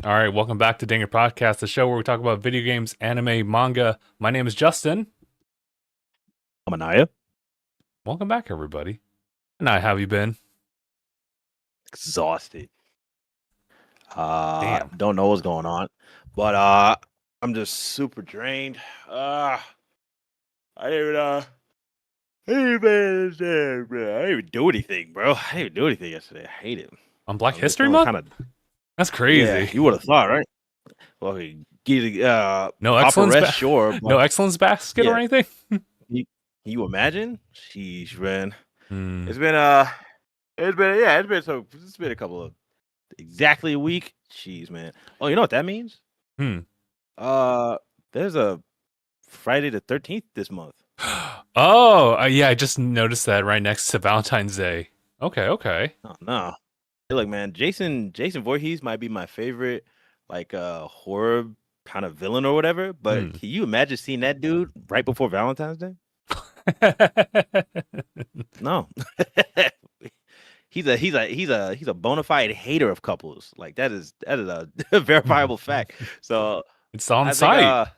All right, welcome back to DangIT Prodcast, the show where we talk about video games, anime, manga. My name is Justin. I'm Aniyah. Welcome back, everybody. And how have you been? Exhausted. Damn. Don't know what's going on, but I'm just super drained. I didn't even I didn't even do anything, bro. I didn't even do anything yesterday. I hate it. On Black I'm just History feeling Month? kind of That's crazy. Yeah. You would have thought, right? Well, get No proper excellence, rest, sure. no But excellence basket or yeah, anything. can you imagine? Sheesh, man. Hmm. It's been it's been a couple of exactly a week. Jeez, man. Oh, you know what that means? Hmm. There's a Friday the 13th this month. Oh, yeah, I just noticed that right next to Valentine's Day. Okay. Oh no. Hey, look, man, Jason Voorhees might be my favorite, like horror kind of villain or whatever. But can you imagine seeing that dude right before Valentine's Day? No. He's a bona fide hater of couples. Like that is a verifiable fact. So It's on I think site.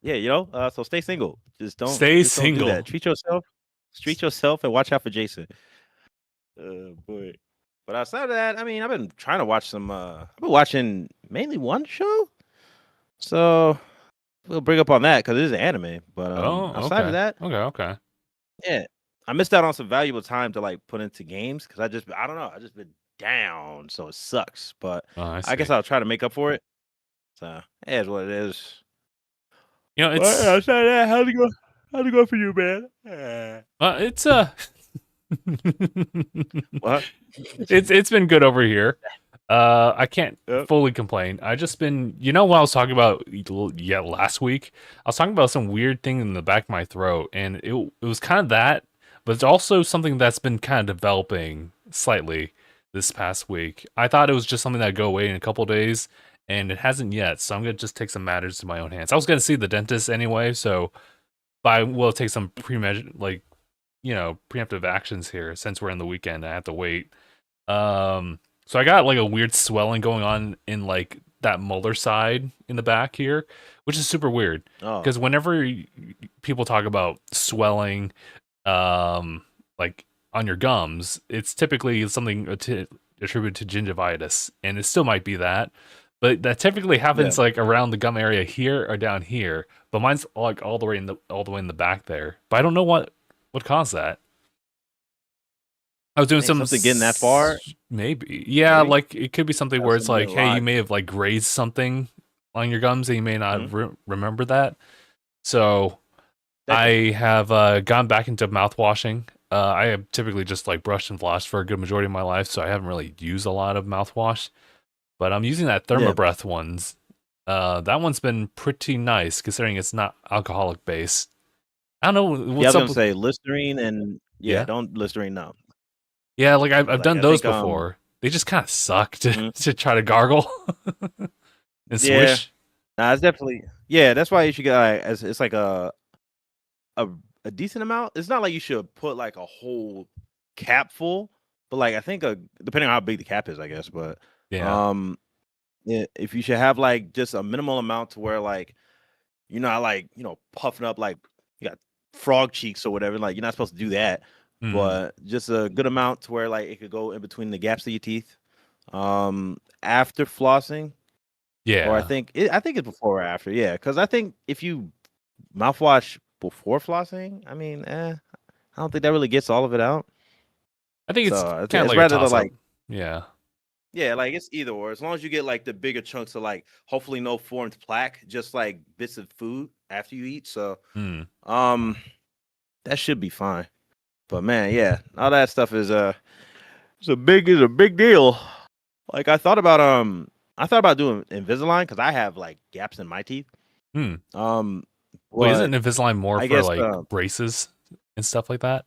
yeah, so stay single. Just don't Stay don't do that. single. Treat yourself and watch out for Jason. Boy. But outside of that, I mean, I've been trying to watch some I've been watching mainly one show. So we'll bring up on that because it is an anime. But outside of that, Okay. yeah. I missed out on some valuable time to like put into games because I don't know, I just been down, so it sucks. But I guess I'll try to make up for it. So it is what it is. You know, it's outside of that, how'd it go for you, man? It's What? It's been good over here. I can't fully complain. I just been, what I was talking about last week? I was talking about some weird thing in the back of my throat, and it was kind of that, but it's also something that's been kind of developing slightly this past week. I thought it was just something that'd go away in a couple days, and it hasn't yet, so I'm gonna just take some matters to my own hands. I was gonna see the dentist anyway, so I will take some preemptive actions here since we're in the weekend. I have to wait. So I got like a weird swelling going on in like that molar side in the back here, which is super weird. Because whenever people talk about swelling, like on your gums, it's typically something attributed to gingivitis, and it still might be that. But that typically happens like around the gum area here or down here. But mine's like all the way in the back there. But I don't know what caused that. I was doing something getting that far. Maybe. Yeah, maybe? Like it could be something where it's like, hey, you may have like grazed something on your gums and you may not remember that. So I have gone back into mouthwashing. I have typically just like brushed and flossed for a good majority of my life, so I haven't really used a lot of mouthwash. But I'm using that Thermobreath ones. That one's been pretty nice considering it's not alcoholic based. I don't know. I was gonna say Listerine and don't Listerine now. Yeah, like I've done those before. They just kind of suck to try to gargle and swish. Nah, it's definitely that's why you should get it's like a decent amount. It's not like you should put like a whole cap full, but like I think depending on how big the cap is, I guess. But if you should have like just a minimal amount to where like puffing up like you got frog cheeks or whatever. Like you're not supposed to do that. But just a good amount to where like it could go in between the gaps of your teeth after flossing. Or I think it's before or after. Yeah, because I think if you mouthwash before flossing, I mean, I don't think that really gets all of it out. I think it's kind of like rather than like like it's either or. As long as you get like the bigger chunks of like hopefully no formed plaque, just like bits of food after you eat. So that should be fine. But man, all that stuff is it's a big deal. Like I thought about doing Invisalign because I have like gaps in my teeth. Wait, isn't Invisalign more for like braces and stuff like that?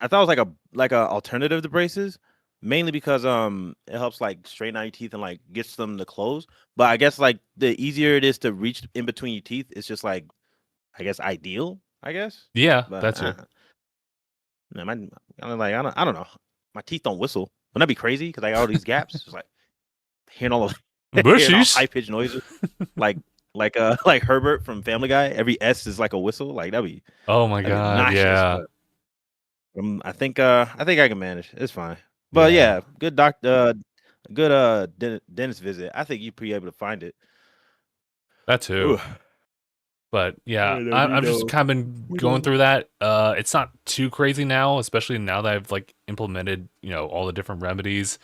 I thought it was like a alternative to braces, mainly because it helps like straighten out your teeth and like gets them to close. But I guess like the easier it is to reach in between your teeth, it's just like I guess ideal. I guess. Yeah, that's it. Man, I don't know. My teeth don't whistle. Wouldn't that be crazy? Because I got all these gaps. It's like hearing all of hearing all Bushies. high pitched noises, like like Herbert from Family Guy. Every S is like a whistle. Like Oh my that'd be god, obnoxious. yeah. But I think I can manage. It's fine. But Yeah. yeah, good dentist visit. I think you'd be able to find it. That too. Ooh. But yeah, And I've just kind of been going through that. It's not too crazy now, especially now that I've like implemented, all the different remedies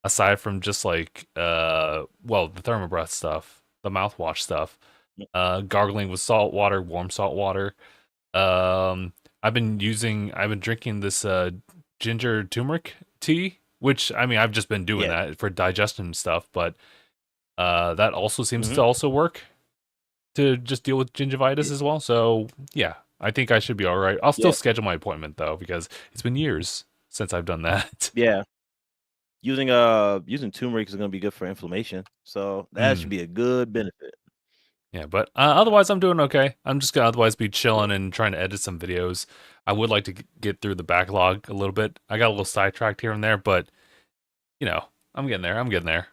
aside from just like well, the thermobreath stuff, the mouthwash stuff, gargling with salt water, warm salt water. I've been drinking this ginger turmeric tea, which I mean I've just been doing Yeah. that for digestion stuff, but that also seems to Mhm. also work to just deal with gingivitis as well. So yeah, I think I should be all right. I'll still Yeah. schedule my appointment though because it's been years since I've done that. Yeah. Using turmeric is gonna be good for inflammation. So that should Mm, be a good benefit. yeah, but otherwise I'm doing okay. I'm just gonna otherwise be chilling and trying to edit some videos. I would like to get through the backlog a little bit. I got a little sidetracked here and there, but I'm getting there. I'm getting there.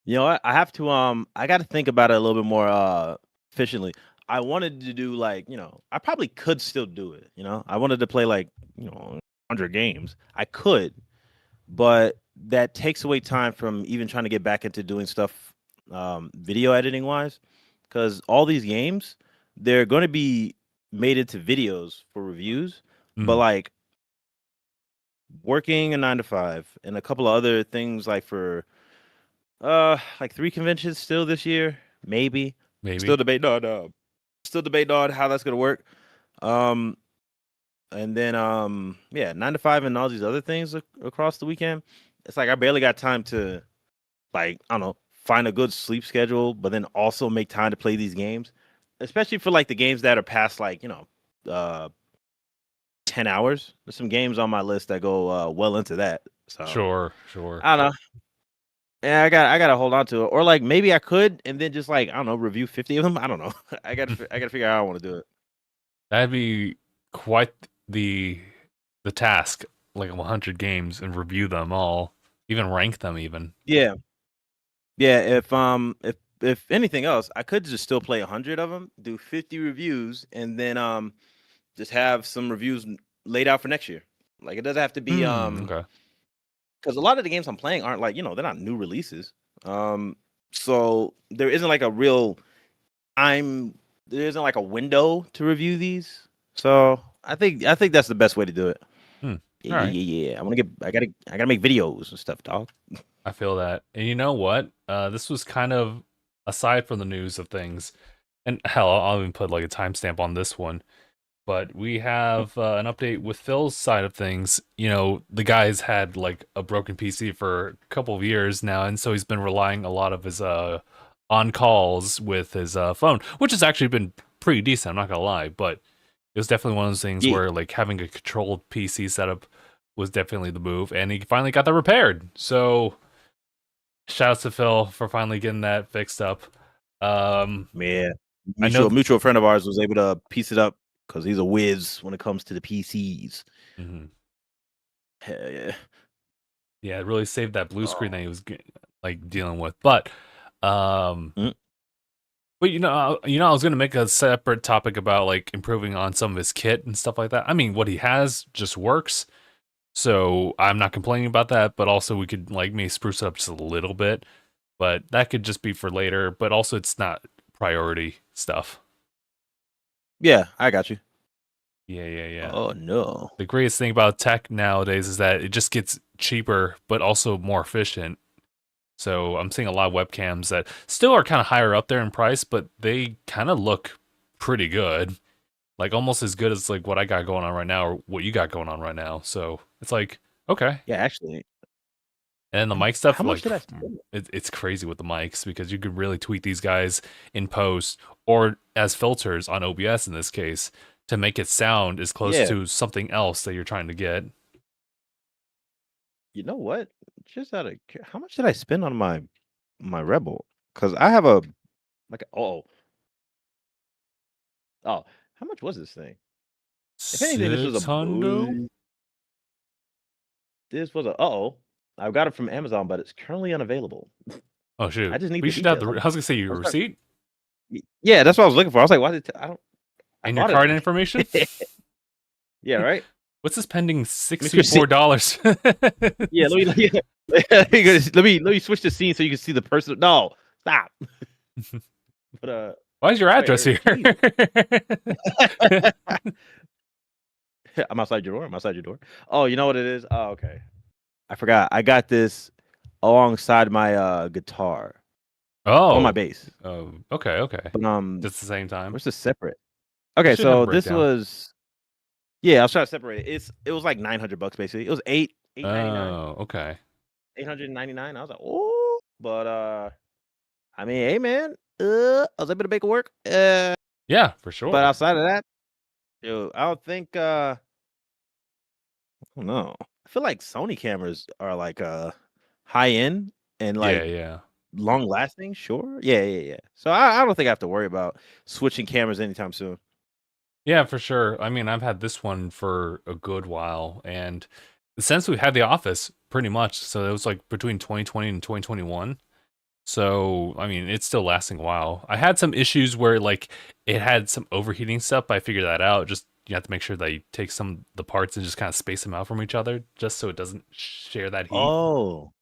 You know what? I have to I gotta think about it a little bit more efficiently. I wanted to do like, I probably could still do it, I wanted to play like, 100 games. I could, but that takes away time from even trying to get back into doing stuff video editing wise, because all these games, they're going to be made into videos for reviews, but Mm, like working a 9 to 5 and a couple of other things like for like 3 conventions still this year, maybe. maybe. Still debating on how that's gonna work. Um, and then yeah, 9 to 5 and all these other things across the weekend. It's like I barely got time to, like, I don't know, find a good sleep schedule, but then also make time to play these games, especially for like the games that are past like, uh 10 hours. There's some games on my list that go well into that. So Sure, sure. I don't know. Yeah, I gotta hold on to it, or like maybe I could, and then just like, I don't know, review 50 of them. I don't know. I gotta figure out how I want to do it. That'd be quite the task, like 100 games and review them all, even rank them even. Yeah, yeah. If anything else, I could just still play 100 of them, do 50 reviews, and then just have some reviews laid out for next year. Like it doesn't have to be Okay. because a lot of the games I'm playing aren't like, they're not new releases. So there isn't like a real time. There isn't like a window to review these. So I think that's the best way to do it. Hmm. Yeah, All yeah, right. yeah, yeah. I gotta make videos and stuff, dog. I feel that. And you know what? This was kind of aside from the news of things, and hell, I'll even put like a timestamp on this one. But we have an update with Phil's side of things. The guy's had like a broken PC for a couple of years now, and so he's been relying a lot of his on calls with his phone, which has actually been pretty decent. I'm not gonna lie, but it was definitely one of those things Yeah, where like having a controlled PC setup was definitely the move, and he finally got that repaired. So shouts to Phil for finally getting that fixed up. Um, man. I know. Mutual friend of ours was able to piece it up because he's a whiz when it comes to the PCs. Mhm. Hell yeah. Yeah, it really saved that blue screen that Oh. he was like dealing with. Um, Mm. but I was gonna make a separate topic about like improving on some of his kit and stuff like that. I mean, what he has just works, so I'm not complaining about that. But also, we could like maybe spruce it up just a little bit. But that could just be for later. But also, it's not priority stuff. Yeah, I got you. Yeah, yeah, yeah. Oh no. The greatest thing about tech nowadays is that it just gets cheaper, but also more efficient. So I'm seeing a lot of webcams that still are kind of higher up there in price, but they kind of look pretty good. Like almost as good as like what I got going on right now or what you got going on right now. So it's like, okay. Yeah, actually. And the mic How stuff, much like did I spend? it's crazy with the mics because you can really tweak these guys in post or as filters on OBS in this case to make it sound as close Yeah. to something else that you're trying to get. You know what? Just how much did I spend on my Rebel? Because I have a like oh, how much was this thing? If anything, this was a 600? this was a uh-oh. I got it from Amazon, but it's currently unavailable. Oh shoot! I just need we the should have details. the. I was gonna say your receipt. Yeah, that's what I was looking for. I was like, why did I don't? I And your card information. Yeah, right. What's this pending $64? Yeah, let me switch the scene so you can see the person. No, stop. But why is your address here? I'm outside your door. I'm outside your door. Oh, you know what it is? Oh, okay. I forgot. I got this alongside my guitar. On my bass. Oh, okay. But just the same time. Where's the separate? Okay, so this was. Yeah, I was trying to separate it. It was like $900 basically. It was $899. Oh, okay. $899. I was like, oh, but I mean, hey man, I was able to make it work. Yeah, for sure. But outside of that, dude, I don't think I don't know. I feel like Sony cameras are like high end and like long lasting. Sure, yeah. So I don't think I have to worry about switching cameras anytime soon. Yeah, for sure. I mean, I've had this one for a good while, and since we had the office, pretty much. So it was like between 2020 and 2021. So I mean, it's still lasting a while. I had some issues where like it had some overheating stuff, but I figured that out. Just you have to make sure that you take some of the parts and just kind of space them out from each other, just so it doesn't share that heat. Oh,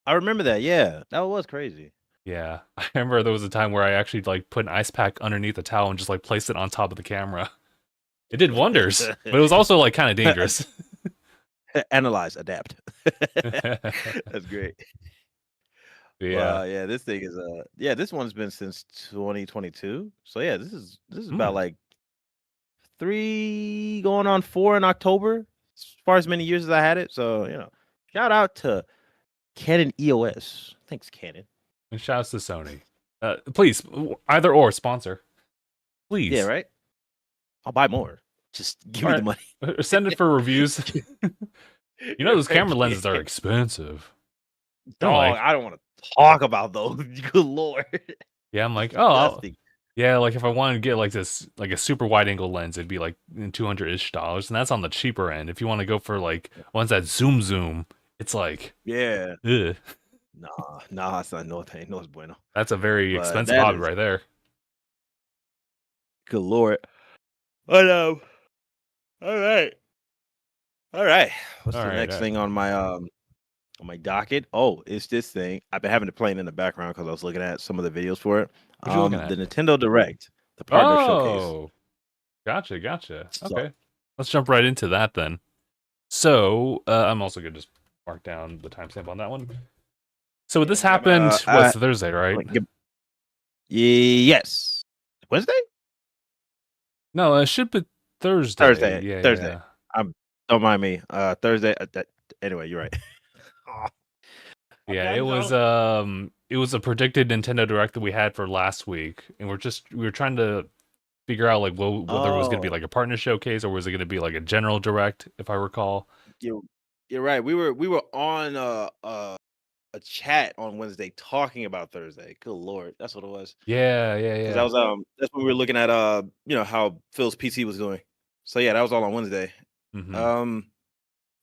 I remember that. Yeah, that was crazy. Yeah, I remember there was a time where I actually like put an ice pack underneath the towel and just like placed it on top of the camera. It did wonders, but it was also like kind of dangerous. Analyze, adapt. That's great. Yeah, this thing is this one's been since 2022. So yeah, this is about like 3 going on 4 in October, as far as many years as I had it. So shout out to Canon EOS. Thanks, Canon. And shouts to Sony. Please, either or sponsor. Please. Yeah, right. I'll buy more. Just give me the money. Send it for reviews. Those camera lenses are expensive. Dog, I don't want to talk about those. Good lord. Yeah, I'm like, yeah, like if I wanted to get like this, like a super wide angle lens, it'd be like $200-ish, and that's on the cheaper end. If you want to go for like ones that zoom, it's like, ugh. Nah, it's not no es bueno. That's a very expensive hobby right there. Good lord. I know. All right. What's the next thing on my docket? Oh, it's this thing. I've been having it playing in the background because I was looking at some of the videos for it. What you looking at? The Nintendo Direct, the partner showcase. Gotcha. Okay, let's jump right into that then. So I'm also gonna just mark down the timestamp on that one. So this happened was Thursday, right? Yes. Wednesday? No, it should be Thursday. Thursday. Yeah. Don't mind me. Thursday. Anyway, you're right. Yeah, it was a predicted Nintendo Direct that we had for last week, and we were trying to figure out like whether it was going to be like a partner showcase or was it going to be like a general Direct, if I recall. You're right. We were on a chat on Wednesday talking about Thursday. Good lord, that's what it was. Yeah. That was that's when we were looking at how Phil's PC was doing. So yeah, that was all on Wednesday. Mm-hmm.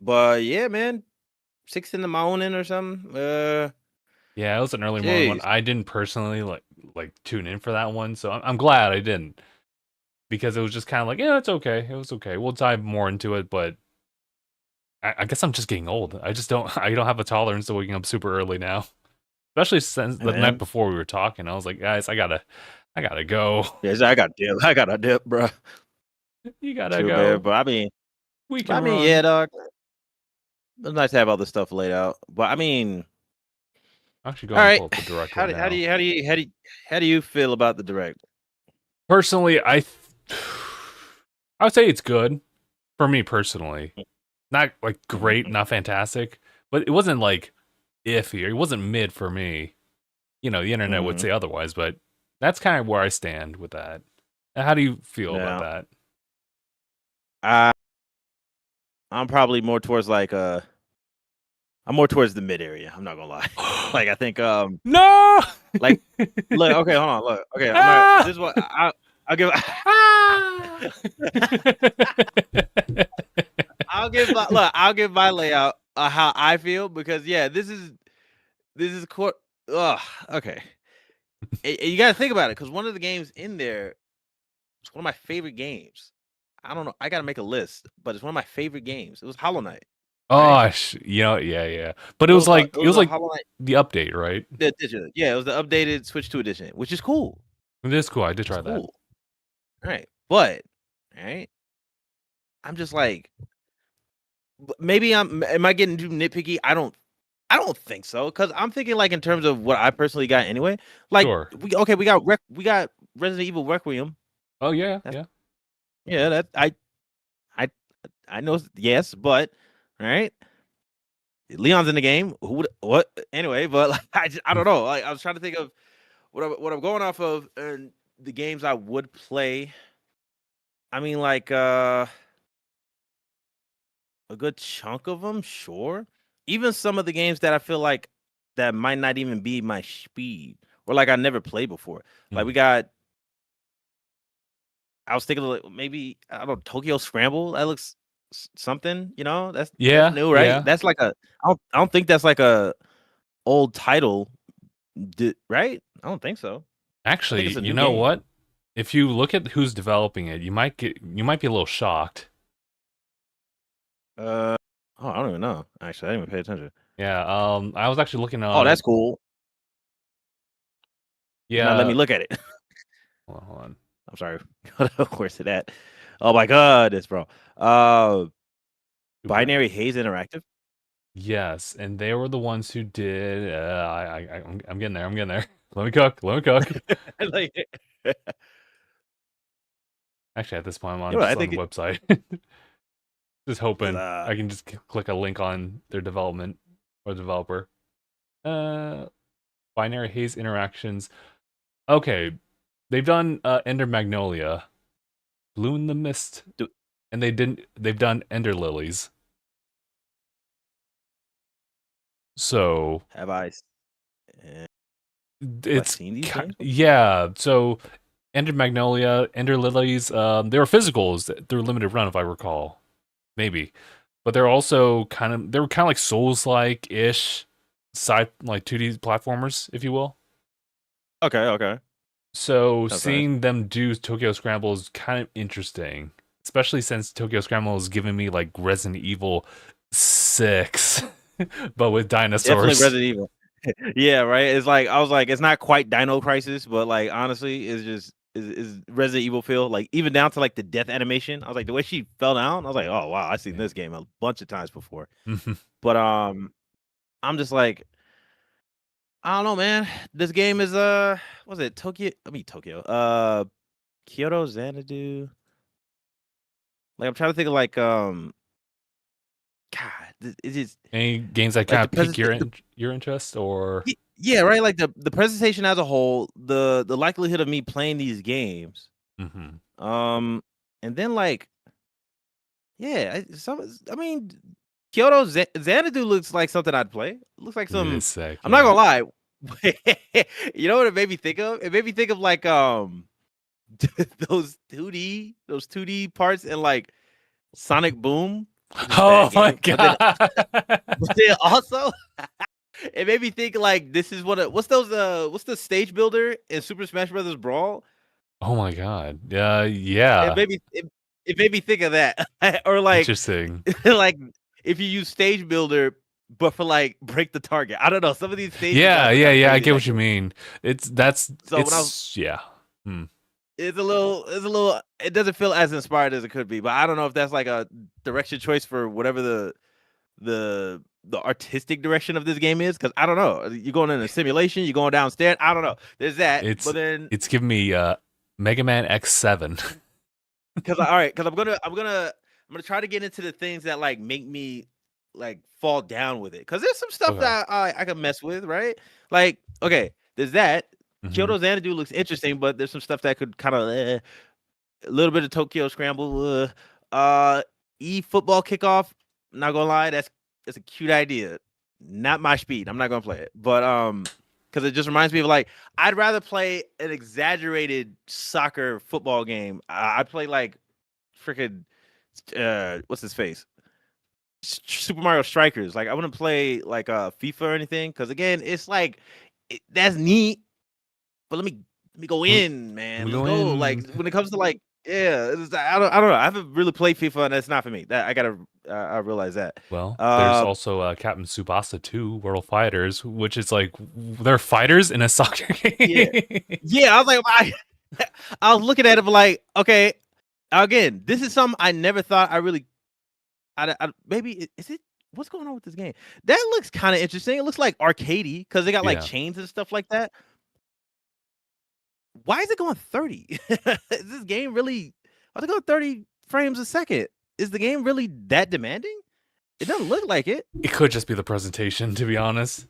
But yeah, man, 6 in the morning or something. Yeah, it was an early morning one. I didn't personally like tune in for that one, so I'm glad I didn't, because it was just kind of like, yeah, it's okay. It was okay. We'll dive more into it, but I guess I'm just getting old. I don't have a tolerance to waking up super early now, especially since the night before we were talking. I was like, guys, I gotta go. Yes, I gotta dip, bro. You gotta go. Bad, but I mean, yeah, dog. It's nice to have all this stuff laid out, but I mean, actually, go and pull up the Direct. How do you feel about the Direct? Personally, I would say it's good for me personally. Not like great, not fantastic, but it wasn't like iffy. It wasn't mid for me. The internet would say otherwise, but that's kind of where I stand with that. How do you feel about that? I'm probably more towards like I'm more towards the mid area. I'm not gonna lie. Like I think no. Like look, okay, hold on, look, okay. This is what I'll give. I'll give my layout how I feel, because yeah, this is Ugh, okay. You got to think about it because one of the games in there, it's one of my favorite games. I don't know. I got to make a list, but it's one of my favorite games. It was Hollow Knight. Right? Oh, yeah. But it was like It was a Hollow Knight the update, right? the edition. Yeah, it was the updated Switch 2 edition, which is cool. It is cool. I did It's try that. cool. All right. But, all right. I'm just like, maybe am I getting too nitpicky? I don't think so because I'm thinking like in terms of what I personally got anyway. Like Sure. we got Resident Evil Requiem. Oh yeah, That's, yeah. That I know. Yes, but all right. Leon's in the game. Who would what anyway? But like, I don't know. Like I was trying to think of what I'm going off of and the games I would play. I mean, like a good chunk of them, sure. Even some of the games that I feel like that might not even be my speed or like I never played before. Like we got. I was thinking like maybe I don't know Tokyo Scramble. That looks something. You know, that's new, right? Yeah. That's like a. I don't think that's like a old title, right? I don't think so. I think it's Actually, a you new know game. what? If you look at who's developing it, you might be a little shocked. Oh, I don't even know. Actually, I didn't even pay attention. Yeah, I was actually looking Oh, on. that's cool. It's not let me Yeah. look at it. Hold on. I'm sorry. Where's it at? Oh my god, this bro. Binary Haze Interactive. Yes, and they were the ones who did. I'm getting there. I'm getting there. Let me cook. Let me cook. Like, Actually, at this point, I'm on you know, I just on think the website, just hoping I can just click a link on their development or developer. Binary Haze Interactions. Okay, they've done Ender Magnolia, Blue in the Mist, and they've done Ender Lilies. So have I it's seen these games? yeah. So Ender Magnolia, Ender Lilies, they were physicals through a limited run, if I recall, maybe. But they're also they were kind of like Souls-like ish, side like 2D platformers, if you will. Okay. So That's seeing nice. them do Tokyo Scramble is kind of interesting, especially since Tokyo Scramble is giving me like Resident Evil 6, but with Definitely dinosaurs. Resident Evil. Yeah, right. It's like I was like, it's not quite Dino Crisis, but like honestly, it's just is Resident Evil feel like even down to like the death animation. I was like the way she fell down. I was like, oh wow, I've seen this game a bunch of times before. But I'm just like, I don't know, man. This game is was it Tokyo? I mean Tokyo. Kyoto Xanadu. Like I'm trying to think of like God, it is Any games that like kind the of pique presentation. your interest, or Yeah, right. Like the presentation as a whole, the likelihood of me playing these games, um, and then like, yeah, I mean, Kyoto Xanadu looks like something I'd play. It looks like it is some. sick. I'm not Yeah. gonna lie. You know what it made me think of? It made me think of like those 2D parts in like Sonic Boom. Which is a Oh bad my game, god. but then also it made me think like this is what's the stage builder in Super Smash Brothers Brawl? Oh my god. Yeah. It made me think of that. Or like Interesting. like if you use stage builder but for like break the target. I don't know. Some of these stage Yeah, designs are yeah, kind of yeah. I crazy. get what you mean. So when I was Yeah. it's a little it doesn't feel as inspired as it could be, but I don't know if that's like a direction choice for whatever the artistic direction of this game is, because I don't know. You're going in a simulation, you're going downstairs. I don't know. There's that, but then It's giving me Mega Man X7. because all right, because I'm gonna try to get into the things that like make me like fall down with it, because there's some stuff Okay. that I can mess with, right? Like okay, there's that. Kyoto Xanadu looks interesting, but there's some stuff that could kind of a little bit of Tokyo Scramble. Football kickoff. Not gonna lie, that's a cute idea. Not my speed. I'm not gonna play it, but because it just reminds me of like I'd rather play an exaggerated soccer football game. I play like freaking what's his face? Super Mario Strikers. Like I wouldn't play like FIFA or anything, because again, it's like that's neat. But let me go in, man. Let's go. Like when it comes to like, yeah, I don't know. I haven't really played FIFA, and that's not for me. That I realize that. Well, there's also Captain Tsubasa 2 World Fighters, which is like they're fighters in a soccer game. Yeah. I was like, I was looking at it, but like, okay, again, this is something I never thought I really. Maybe is it? What's going on with this game? That looks kind of interesting. It looks like arcadey because they got like chains and stuff like that. Why is it going 30? Is this game really? Why is it going 30 frames a second? Is the game really that demanding? It doesn't look like it. It could just be the presentation, to be honest.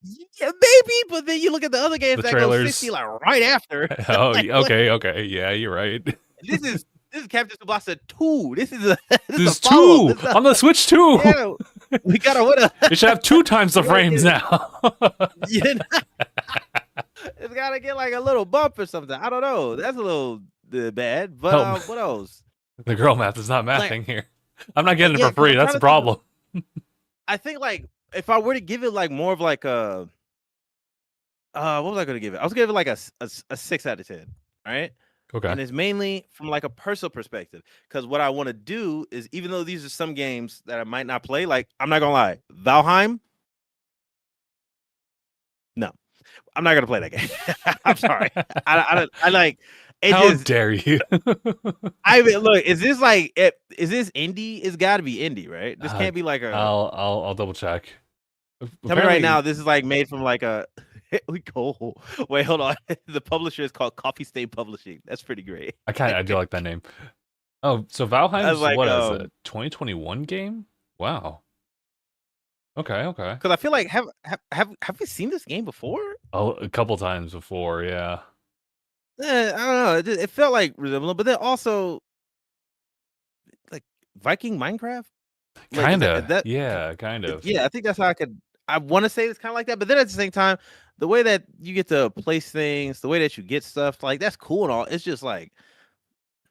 Yeah, maybe. But then you look at the other games that go 60 like right after. Oh, like, okay. Yeah, you're right. This is Captain Tsubasa 2. This is 2 on the Switch 2. Yeah, we gotta win. It should have 2 times the frames now. It's gotta get like a little bump or something. I don't know. That's a little bad. But what else? The girl math is not mathing here. I'm not getting it for free. That's the problem. I think like if I were to give it like more of like a what was I gonna give it? I was gonna give it like a 6 out of 10. All right. Okay. And it's mainly from like a personal perspective. Because what I want to do is, even though these are some games that I might not play, like I'm not gonna lie, Valheim. No, I'm not gonna play that game. I'm sorry. I like. How dare you? I mean, look, is this indie? It's got to be indie, right? This can't be like a. I'll double check. Tell me right now, this is like made from like a. We go. Wait, hold on. The publisher is called Coffee State Publishing. That's pretty great. I do like that name. Oh, so Valheim is like, what is it? 2021 game? Wow. Okay. Because I feel like have we seen this game before? Oh, a couple times before, yeah. I don't know. It felt like resembling, but then also like Viking Minecraft. Kind of. Yeah, kind of. Yeah, I think that's how I want to say it's kind of like that, but then at the same time, the way that you get to place things, the way that you get stuff, like that's cool and all. It's just like,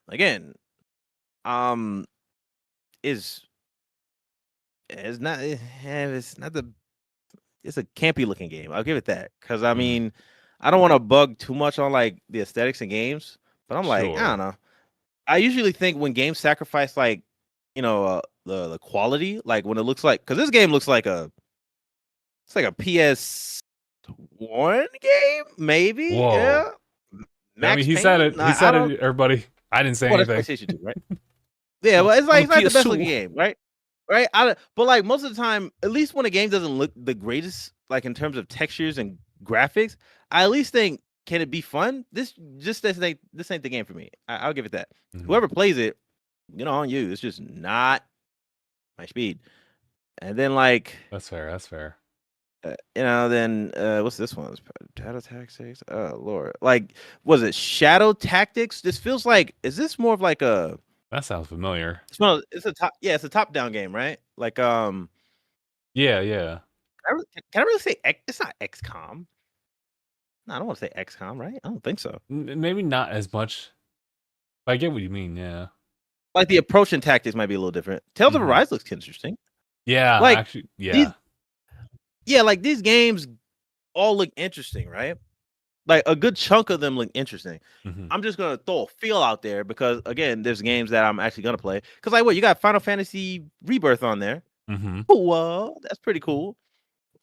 again, it's not it's a campy looking game. I'll give it that, because I mean, I don't want to bug too much on like the aesthetics in games, but I'm like, I don't know. I usually think when games sacrifice like, the quality, like when it looks like, because this game looks like it's like a PS1 game, maybe. Whoa. Yeah. I mean, he said it. He said it, everybody. I didn't say anything. That's PlayStation 2, right? Yeah, well, it's like it's not the best looking game, right? Right. But like most of the time, at least when a game doesn't look the greatest, like in terms of textures and graphics, I at least think, can it be fun? This ain't the game for me. I'll give it that. Whoever plays it, on you. It's just not my speed. And then like that's fair. Then what's this one? Shadow Tactics. Oh Lord, like was it Shadow Tactics? This feels like, is this more of like a? That sounds familiar. It's a top down game, right? Like yeah. Can I really say it's not XCOM? No, I don't want to say XCOM, right? I don't think so. Maybe not as much. But I get what you mean. Yeah. Like the approach and tactics might be a little different. Tales of Arise looks interesting. Yeah, like actually, yeah. Like these games all look interesting, right? Like a good chunk of them look interesting. I'm just gonna throw a feel out there because again, there's games that I'm actually gonna play. Because like, what, you got Final Fantasy Rebirth on there? Whoa, that's pretty cool.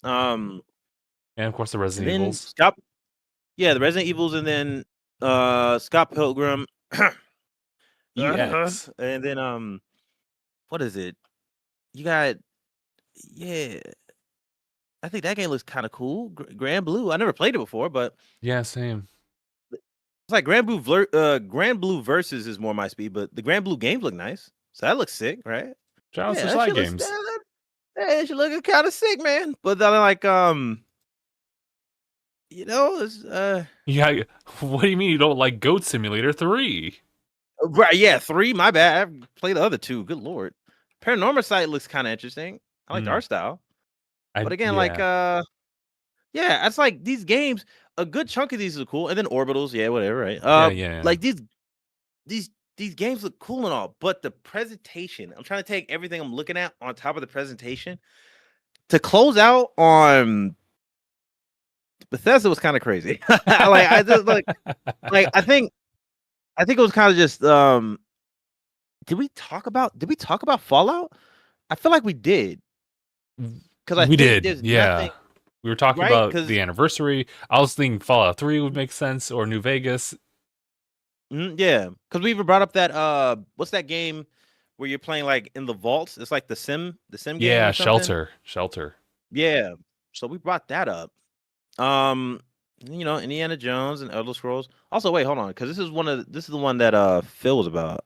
And of course the Resident Evils. The Resident Evils, and then Scott Pilgrim. EX. And then what is it? You got I think that game looks kind of cool. Grand Blue. I never played it before, but yeah, same. It's like Grand Blue Versus is more my speed, but the Grand Blue games look nice. So that looks sick, right? Shout out to slide games. It should look kind of sick, man. But then like it's yeah. What do you mean you don't like Goat Simulator 3? Right, yeah, 3. My bad. I played the other 2. Good Lord. Paranormal Sight looks kind of interesting. I like the art style. But again, like it's like these games, a good chunk of these are cool, and then Orbitals, whatever, right? Like these games look cool and all, but the presentation, I'm trying to take everything I'm looking at on top of the presentation to close out on Bethesda was kind of crazy. I just like I think it was kind of just did we talk about Fallout? I feel like we did. Because we did, yeah. Nothing, we were talking about the anniversary. I was thinking Fallout 3 would make sense, or New Vegas. Yeah, because we even brought up that what's that game where you're playing like in the vaults? It's like the sim game. Yeah, or Shelter. Yeah, so we brought that up. Indiana Jones and Elder Scrolls. Also, wait, hold on, because this is the one that Phil was about.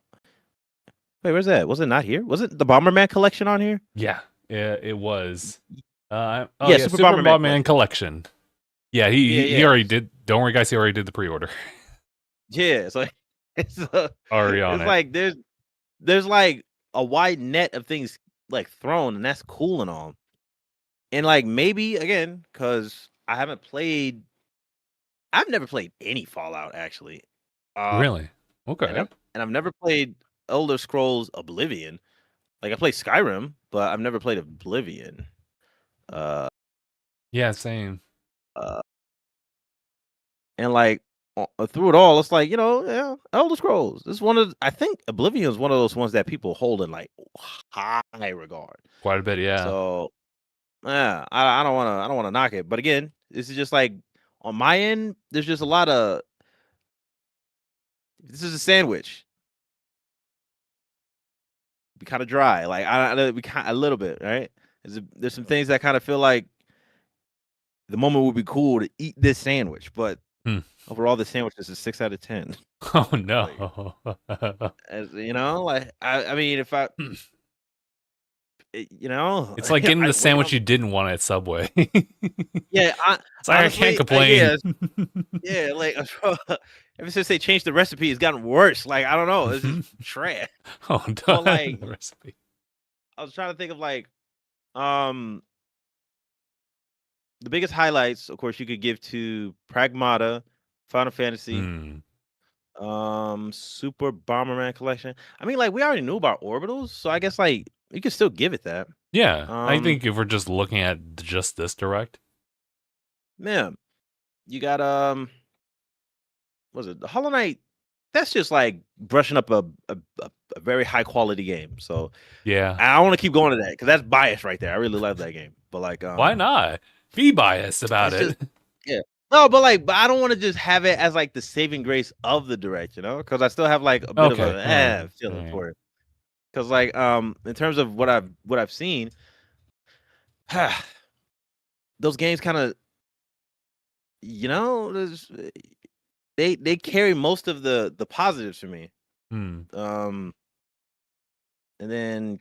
Wait, where's that? Was it not here? Was it the Bomberman collection on here? Yeah, it was. Super Bomberman collection. Yeah, he already did. Don't worry, guys. He already did the pre-order. Yeah, so it's already on. It's like there's like a wide net of things like thrown, and that's cool and all. And like maybe again, because I've never played any Fallout actually. Really? Okay. And I've never played Elder Scrolls Oblivion. Like I played Skyrim, but I've never played Oblivion. Yeah, same. And like through it all, it's like, Elder Scrolls. This is I think Oblivion is one of those ones that people hold in like high regard. Quite a bit, yeah. So yeah, I don't want to knock it, but again, this is just like on my end. There's just a lot of. This is a sandwich. Be kind of dry, like a little bit, right? There's some things that kind of feel like the moment would be cool to eat this sandwich, but overall, the sandwich is a 6 out of 10. Oh no! I mean, if I. It's like getting the sandwich you didn't want at Subway. Yeah, I can't complain. Yeah, like ever since they changed the recipe, it's gotten worse. Like I don't know, it's just trash. Oh, no, like the recipe. I was trying to think of like, the biggest highlights, of course, you could give to Pragmata, Final Fantasy, Super Bomberman collection. I mean, like we already knew about Orbitals, so I guess like. You can still give it that. Yeah, I think if we're just looking at just this direct. Yeah. You got, was it the Hollow Knight? That's just like brushing up a very high quality game. So yeah, I want to keep going to that because that's bias right there. I really love that game. But like, why not? Be biased about it. Yeah. No, but I don't want to just have it as like the saving grace of the direct, because I still have like a bit of a feeling for it. Because like in terms of what I've seen, those games kind of they carry most of the positives for me. And then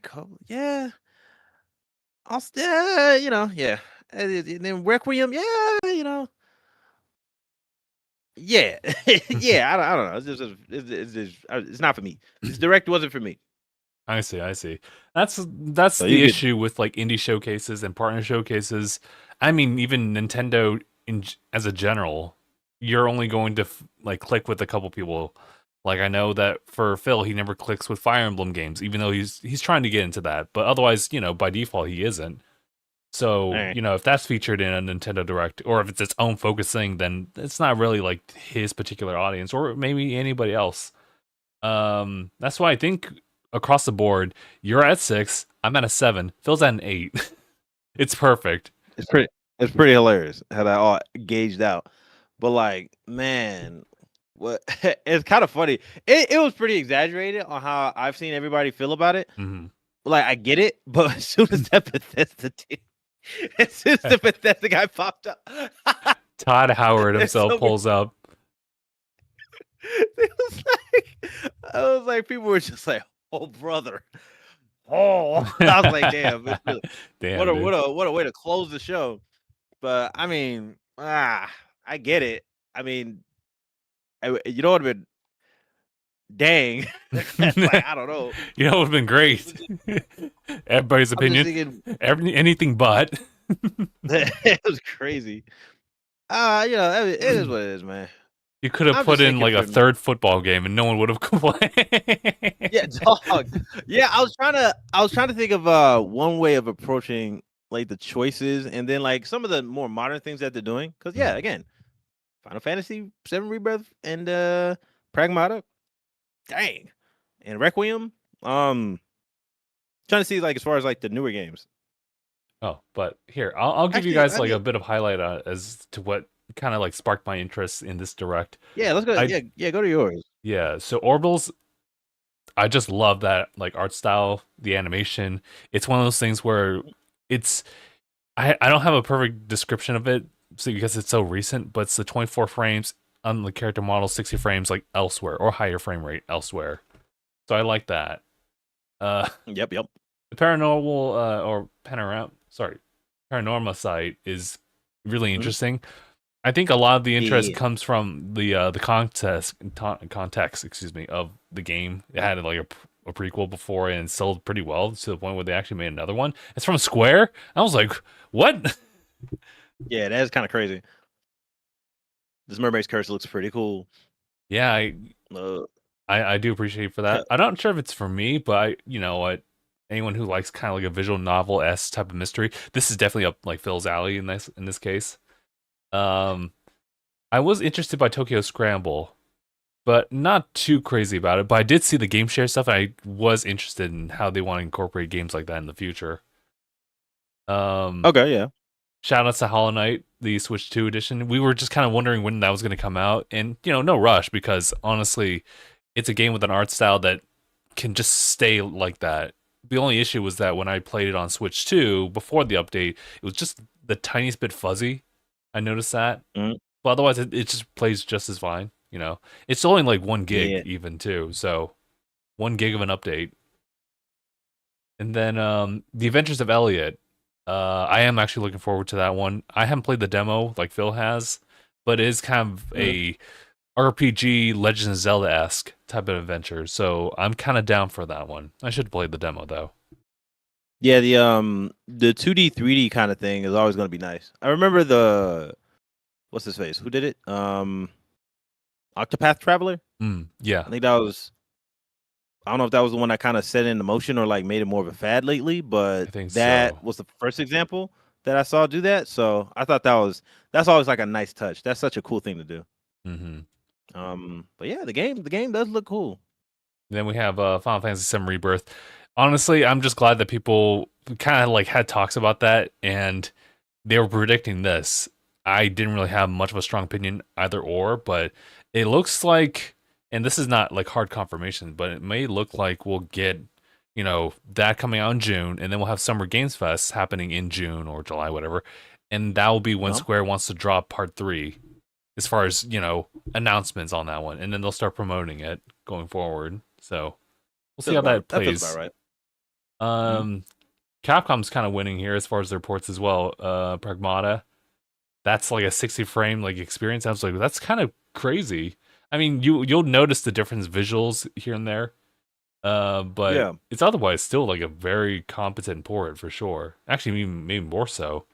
I'll and then Requiem, yeah. Yeah, yeah. I don't know. It's not for me. This direct wasn't for me. I see. That's the issue with like indie showcases and partner showcases. I mean, even Nintendo as a general, you're only going to like click with a couple people. Like I know that for Phil, he never clicks with Fire Emblem games, even though he's trying to get into that. But otherwise, by default, he isn't. So if that's featured in a Nintendo Direct, or if it's its own focus thing, then it's not really like his particular audience, or maybe anybody else. That's why I think. Across the board, you're at 6. I'm at a 7. Phil's at an 8. It's perfect. It's pretty hilarious how that all gauged out. But like, man, what it's kind of funny. It was pretty exaggerated on how I've seen everybody feel about it. Like I get it, but as soon as that Bethesda guy popped up, Todd Howard himself pulls up. I was like, people were just like. Oh brother! Oh, I was like, damn! Really, what a way to close the show. But I mean, I get it. I mean, you know what would have been? Dang! Like, I don't know. You know, it would have been great. Everybody's opinion. Anything but. It was crazy. It is what it is, man. You could have put in like a third football game, and no one would have complained. Yeah, dog. Yeah, I was trying to think of one way of approaching like the choices, and then like some of the more modern things that they're doing. Because yeah, again, Final Fantasy VII Rebirth and Pragmata, dang, and Requiem. Trying to see like as far as like the newer games. Oh, but here I'll give you Actually, guys like a bit of highlight as to what kind of like sparked my interest in this direct. Yeah, let's go. Yeah, go to yours. Yeah, so Orbals, I just love that like art style, the animation. It's one of those things where it's I don't have a perfect description of it because it's so recent, but it's the 24 frames on the character model, 60 frames like elsewhere or higher frame rate elsewhere. So I like that. Yep. The paranormal or paranorma site is really interesting. I think a lot of the interest comes from the context, excuse me, of the game. It had like a prequel before and sold pretty well to the point where they actually made another one. It's from Square. I was like, what? Yeah, that is kind of crazy. This Mermaid's Curse looks pretty cool. Yeah, I do appreciate for that. I'm not sure if it's for me, but you know what? Anyone who likes kind of like a visual novel-esque type of mystery, this is definitely up like Phil's alley in this case. I was interested by Tokyo Scramble, but not too crazy about it. But I did see the game share stuff, and I was interested in how they want to incorporate games like that in the future. Okay, yeah. Shout outs to Hollow Knight, the Switch 2 edition. We were just kind of wondering when that was going to come out, and you know, no rush because honestly, it's a game with an art style that can just stay like that. The only issue was that when I played it on Switch 2 before the update, it was just the tiniest bit fuzzy. I noticed that. But otherwise, it just plays just as fine. You know, it's only like 1 gig even too. So 1 gig of an update. And then The Adventures of Elliot. I am actually looking forward to that one. I haven't played the demo like Phil has, but it is kind of a RPG Legend of Zelda-esque type of adventure. So I'm kind of down for that one. I should play the demo though. Yeah, the 2D 3D kind of thing is always going to be nice. I remember the what's his face? Who did it? Octopath Traveler? Yeah. I think that was I don't know if that was the one that kind of set it into motion or like made it more of a fad lately, but I think that was the first example that I saw do that. So I thought that's always like a nice touch. That's such a cool thing to do. But yeah, the game does look cool. Then we have Final Fantasy VII Rebirth. Honestly, I'm just glad that people kind of like had talks about that and they were predicting this. I didn't really have much of a strong opinion either or, but it looks like, and this is not like hard confirmation, but it may look like we'll get, you know, that coming out in June, and then we'll have Summer Games Fest happening in June or July, whatever, and that will be when Square wants to drop Part 3, as far as, you know, announcements on that one, and then they'll start promoting it going forward. So we'll see how that plays. That feels about right. Capcom's kind of winning here as far as the reports as well. Pragmata, that's like a 60 frame like experience. I was like, that's kind of crazy. I mean, you'll notice the difference visuals here and there, but it's otherwise still like a very competent port for sure. Actually, maybe more so.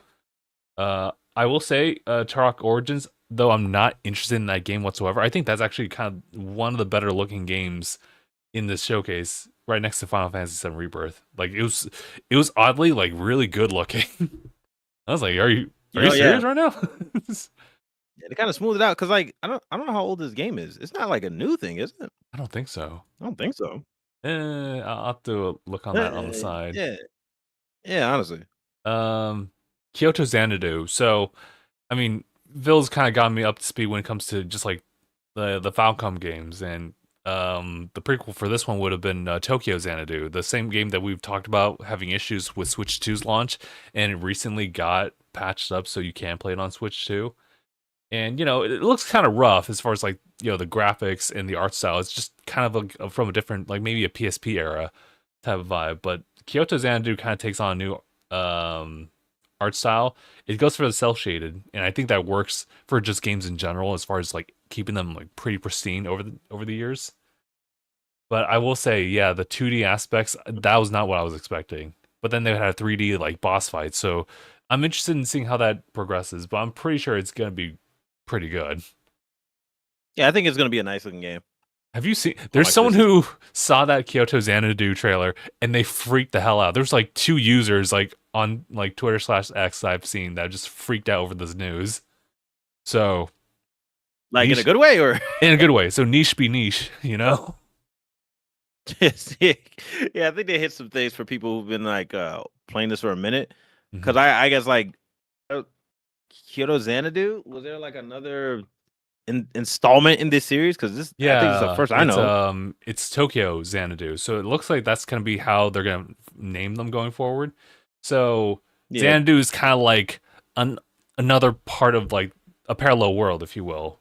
I will say, Turok Origins, though I'm not interested in that game whatsoever. I think that's actually kind of one of the better looking games in this showcase, right next to Final Fantasy VII Rebirth. Like it was oddly like really good looking. I was like, are you serious right now? Yeah, they kind of smooth it out because, like, I don't know how old this game is. It's not like a new thing, is it? I don't think so. I don't think so. I'll have to look on that on the side. Yeah, honestly. Kyoto Xanadu. So, I mean, Phil's kind of gotten me up to speed when it comes to just like the Falcom games, and the prequel for this one would have been Tokyo Xanadu, the same game that we've talked about having issues with Switch 2's launch, and it recently got patched up so you can play it on Switch 2. And, you know, it looks kind of rough as far as, like, you know, the graphics and the art style. It's just kind of from a different, like, maybe a PSP era type of vibe. But Kyoto Xanadu kind of takes on a new art style. It goes for the cel-shaded, and I think that works for just games in general as far as, like, keeping them, like, pretty pristine over the years. But I will say, yeah, the 2D aspects, that was not what I was expecting. But then they had a 3D, like, boss fight. So I'm interested in seeing how that progresses. But I'm pretty sure it's going to be pretty good. Yeah, I think it's going to be a nice looking game. Have you seen? There's someone who saw that Kyoto Xanadu trailer and they freaked the hell out. There's like 2 users like on like Twitter/X I've seen that just freaked out over this news. So, like niche, in a good way, or in a good way. So niche be niche, you know. Yeah, I think they hit some things for people who've been like playing this for a minute. Because I guess like Kyoto Xanadu, was there like another installment in this series? Because this, I think it's the first I know. It's Tokyo Xanadu, so it looks like that's gonna be how they're gonna name them going forward. So Xanadu is kind of like another part of like a parallel world, if you will.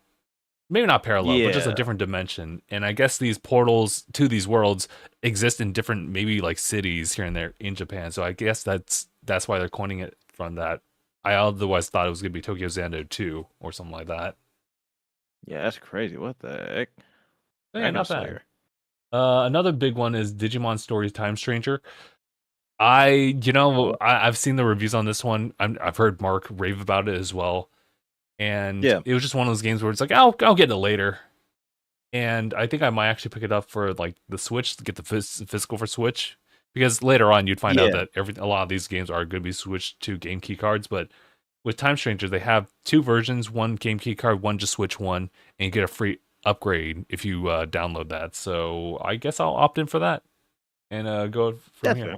Maybe not parallel, but just a different dimension. And I guess these portals to these worlds exist in different, maybe like cities here and there in Japan. So I guess that's why they're coining it from that. I otherwise thought it was gonna be Tokyo Xanadu 2 or something like that. Yeah, that's crazy. What the heck? Yeah, not bad. Another big one is Digimon Stories Time Stranger. I've seen the reviews on this one. I've heard Mark rave about it as well. And it was just one of those games where it's like, I'll get it later. And I think I might actually pick it up for like the Switch to get the physical for Switch, because later on you'd find out that a lot of these games are going to be switched to game key cards. But with Time Stranger, they have 2 versions: one game key card, one just Switch one, and you get a free upgrade if you download that. So I guess I'll opt in for that and go from here.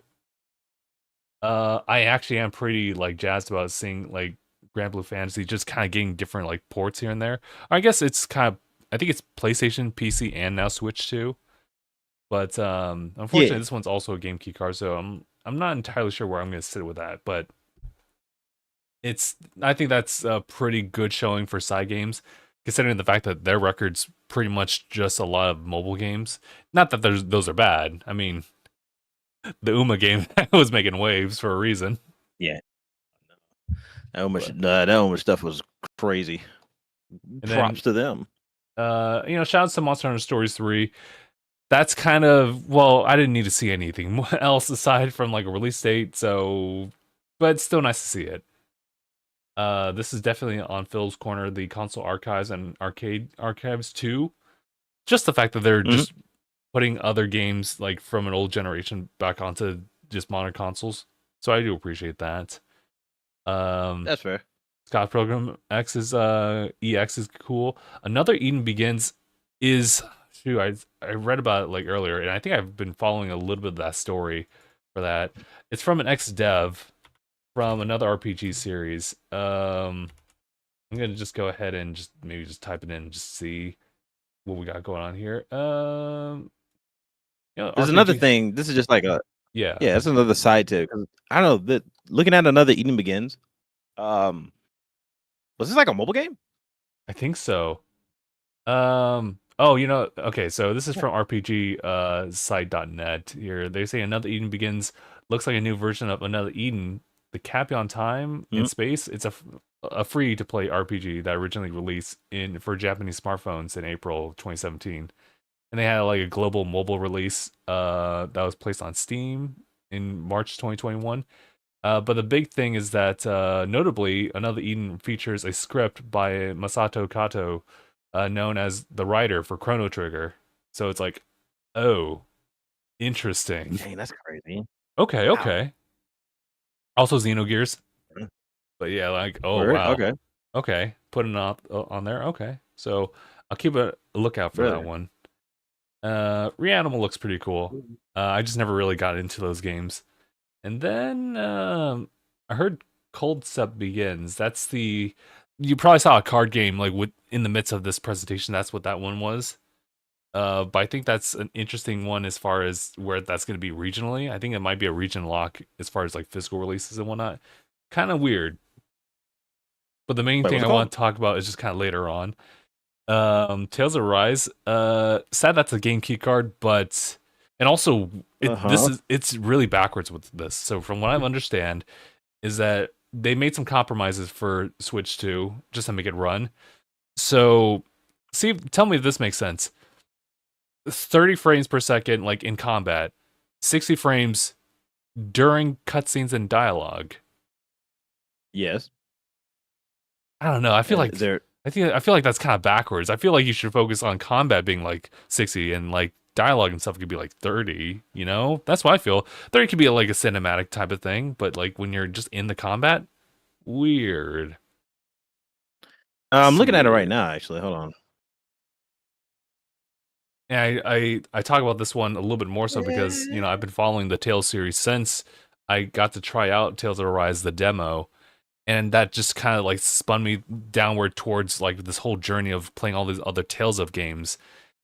I actually am pretty like jazzed about seeing like Grand Blue Fantasy just kind of getting different like ports here and there. I guess it's kind of, I think it's PlayStation, PC, and now Switch too. But unfortunately, this one's also a game key card, so I'm not entirely sure where I'm going to sit with that. But I think that's a pretty good showing for side games, considering the fact that their record's pretty much just a lot of mobile games. Not that those are bad. I mean, the Uma game was making waves for a reason. Yeah. That Uma stuff was crazy. And props to them. Shout out to Monster Hunter Stories 3. That's kind of, well, I didn't need to see anything else aside from like a release date, so, but it's still nice to see it. This is definitely on Phil's corner, the console archives and arcade archives too. Just the fact that they're just putting other games like from an old generation back onto just modern consoles. So I do appreciate that. That's fair. Scott Pilgrim X's EX is cool. Another Eden Begins is, I read about it like earlier, and I think I've been following a little bit of that story for that. It's from an ex-dev from another RPG series. I'm gonna just go ahead and maybe just type it in and just see what we got going on here. There's another thing. This is just like that's another side to it. I don't know, looking at another Eden Begins. Was this like a mobile game? I think so. Okay, so this is from RPG site.net here. They say another Eden Begins looks like a new version of Another Eden, the Capyon Time in space. It's a free to play RPG that originally released for Japanese smartphones in April 2017. And they had like a global mobile release that was placed on Steam in March 2021. But the big thing is that notably, Another Eden features a script by Masato Kato, known as the writer for Chrono Trigger. So it's like, oh, interesting. Dang, that's crazy. Okay. Wow. Also Xenogears. But yeah, like, oh, wow. Okay. Putting it on there. Okay. So I'll keep a lookout for that one. Reanimal looks pretty cool. I just never really got into those games. And then I heard Cold Step Begins. That's you probably saw a card game like in the midst of this presentation. That's what that one was. But I think that's an interesting one as far as where that's going to be regionally. I think it might be a region lock as far as like physical releases and whatnot. Kind of weird. But the main thing I want to talk about is just kind of later on. Tales of Rise. Sad that's a game key card, but and also it's really backwards with this. So from what I understand is that they made some compromises for Switch 2 just to make it run. So tell me if this makes sense. 30 frames per second like in combat, 60 frames during cutscenes and dialogue. Yes. I don't know. I feel like I feel like that's kind of backwards. I feel like you should focus on combat being like 60 and like dialogue and stuff could be like 30, you know? That's what I feel. 30 could be like a cinematic type of thing, but like when you're just in the combat, weird. I'm looking at it right now, actually. Hold on. And I talk about this one a little bit more so because, you know, I've been following the Tales series since I got to try out Tales of Arise, the demo, and that just kind of like spun me downward towards like this whole journey of playing all these other Tales of games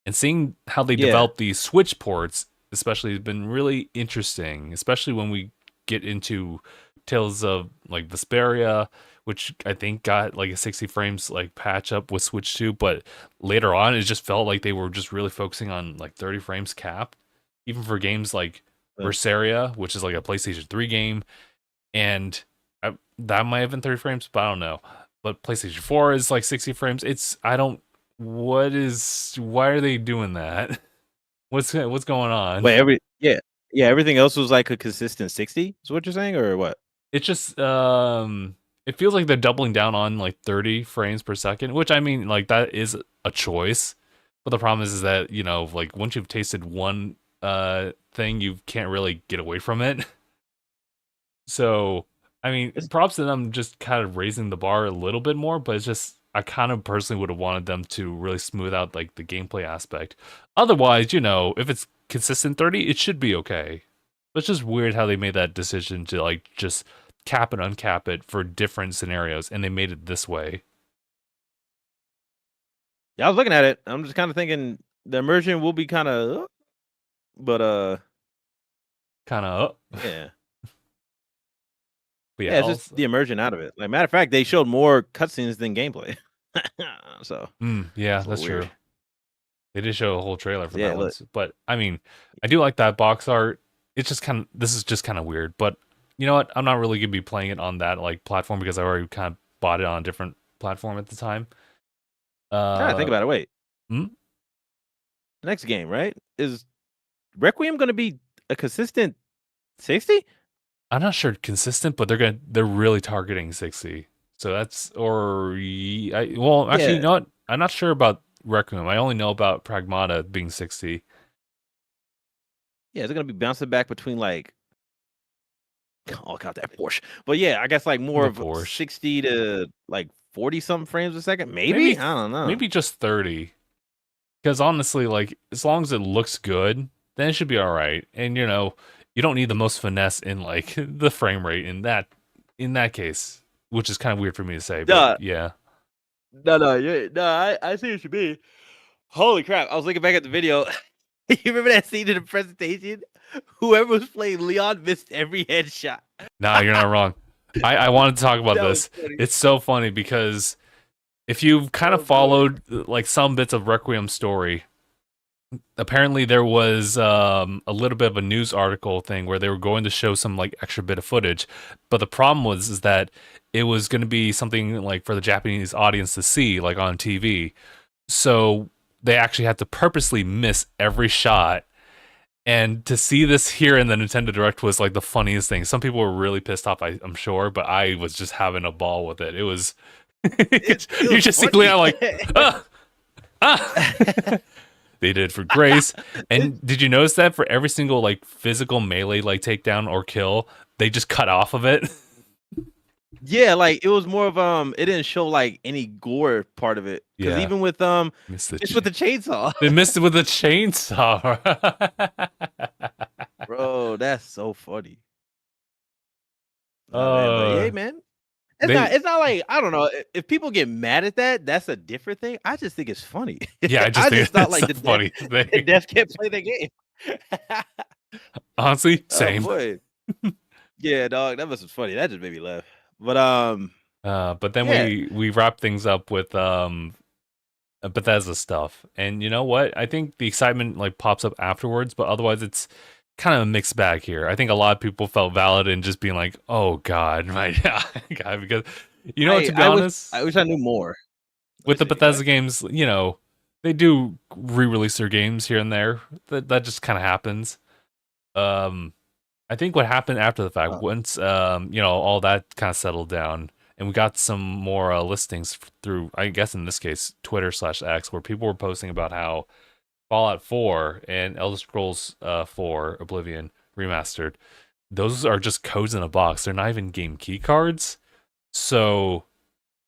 and seeing how they develop these Switch ports, especially, has been really interesting, especially when we get into Tales of like Vesperia, which I think got like a 60 frames like patch up with Switch 2, but later on it just felt like they were just really focusing on like 30 frames cap, even for games like Berseria, which is like a PlayStation 3 game, and that might have been 30 frames, but I don't know. But PlayStation 4 is like 60 frames. Why are they doing that? What's going on? Wait, everything else was like a consistent 60, is what you're saying, or what? It just it feels like they're doubling down on like 30 frames per second, which I mean, like that is a choice. But the problem is that, you know, like once you've tasted one thing, you can't really get away from it. So, I mean, props to them just kind of raising the bar a little bit more, but it's just I kind of personally would have wanted them to really smooth out like the gameplay aspect. Otherwise, you know, if it's consistent 30, it should be okay. But it's just weird how they made that decision to like just cap and uncap it for different scenarios, and they made it this way. Yeah, I was looking at it. I'm just kind of thinking the immersion will be kind of, but kind of yeah. But yeah, it's just the immersion out of it. Like, matter of fact, they showed more cutscenes than gameplay. So yeah, that's true. They did show a whole trailer for that one, but I mean, I do like that box art. It's just this is just kind of weird, but you know what? I'm not really gonna be playing it on that like platform because I already kind of bought it on a different platform at the time. Trying to think about it. Wait, next game, right? Is Requiem going to be a consistent 60? I'm not sure consistent, but they're really targeting 60. So that's actually, you know what? I'm not sure about Requiem. I only know about Pragmata being 60. Yeah, is it going to be bouncing back between like, oh god, that Porsche. But yeah, I guess like more of Porsche. 60 to like 40 something frames a second. Maybe I don't know. Maybe just 30. Because honestly, like as long as it looks good, then it should be all right. And you know, you don't need the most finesse in like the frame rate in that case, which is kind of weird for me to say. But yeah. No, I see what you mean. Holy crap! I was looking back at the video. You remember that scene in the presentation? Whoever was playing Leon missed every headshot. Nah, you're not wrong. I wanted to talk about this. It's so funny because if you've kind of followed like some bits of Requiem's story, apparently there was a little bit of a news article thing where they were going to show some like extra bit of footage, but the problem is that it was going to be something like for the Japanese audience to see like on TV, so they actually had to purposely miss every shot. And to see this here in the Nintendo Direct was like the funniest thing. Some people were really pissed off, I'm sure, but I was just having a ball with it. It was you just see Leon like They did it for Grace. And did you notice that for every single like physical melee like takedown or kill, they just cut off of it? Yeah, like it was more of it didn't show like any gore part of it. Because even with it's with the chainsaw. They missed it with the chainsaw. Bro, that's so funny. Hey man. It's not like, I don't know, if people get mad at that, that's a different thing. I just think it's funny. Yeah, I just thought like the funny thing. The devs can't play the game. Honestly, same. Yeah, dog, that was funny. That just made me laugh. But then we wrap things up with Bethesda stuff. And you know what? I think the excitement like pops up afterwards, but otherwise it's kind of a mixed bag here. I think a lot of people felt valid in just being like, "Oh God, my God," because you know, to be honest, I wish I knew more. With the Bethesda games, you know, they do re-release their games here and there. That just kind of happens. I think what happened after the fact, once you know, all that kind of settled down, and we got some more listings through, I guess in this case, Twitter/X, where people were posting about how Fallout 4 and Elder Scrolls 4 Oblivion Remastered, those are just codes in a box. They're not even game key cards. So,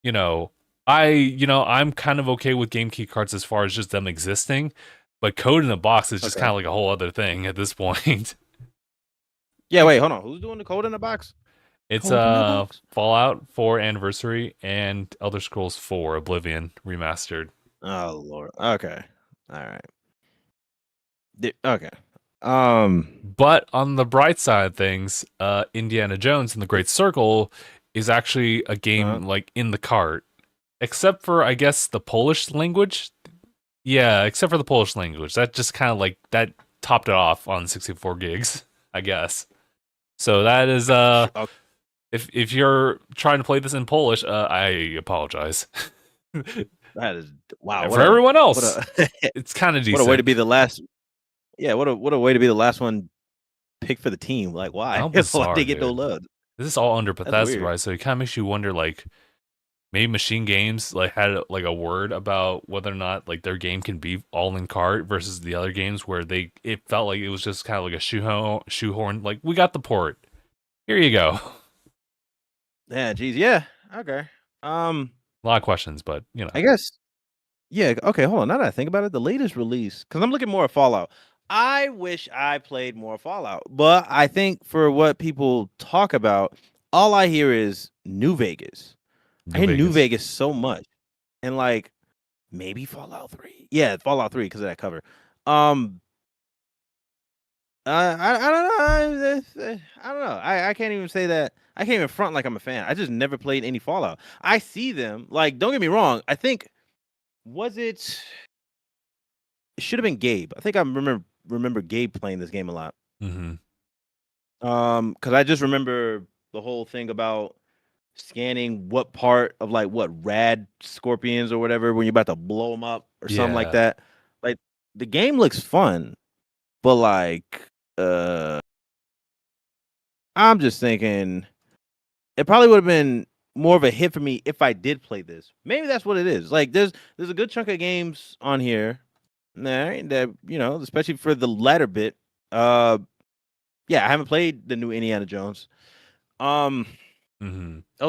I'm kind of okay with game key cards as far as just them existing, but code in a box is just kind of like a whole other thing at this point. Yeah, wait, hold on. Who's doing the code in the box? It's Fallout 4 Anniversary and Elder Scrolls 4 Oblivion Remastered. Oh Lord. Okay. All right. Okay. But on the bright side of things, Indiana Jones and the Great Circle is actually a game like in the cart, except for I guess the Polish language. Yeah, except for the Polish language. That just kind of like that topped it off on 64 gigs, I guess. So that is if you're trying to play this in Polish, I apologize. That is wow. For everyone else, it's kind of decent. What a way to be the last. Yeah, what a way to be the last one picked for the team. Like, why? Bizarre, they get no love. This is all under Bethesda, right? So it kind of makes you wonder, like, maybe Machine Games like had like a word about whether or not like their game can be all in cart versus the other games where it felt like it was just kind of like a shoehorn. Like, we got the port. Here you go. Yeah, geez, yeah, okay. A lot of questions, but I guess. Yeah, okay. Hold on. Now that I think about it, the latest release, because I'm looking more at Fallout. I wish I played more Fallout, but I think for what people talk about, all I hear is New Vegas. I hear New Vegas so much, and like maybe Fallout 3. Yeah, Fallout 3 because of that cover. I don't know. I don't know. I can't even say that. I can't even front like I'm a fan. I just never played any Fallout. I see them. Like, don't get me wrong. I think it should have been Gabe. I think I remember Gabe playing this game a lot. Mm-hmm. Because I just remember the whole thing about scanning what part of like what rad scorpions or whatever when you're about to blow them up or something like that. Like, the game looks fun, but like I'm just thinking it probably would have been more of a hit for me if I did play this. Maybe that's what it is. Like, there's a good chunk of games on here that especially for the latter bit. Yeah, I haven't played the new Indiana Jones. Elder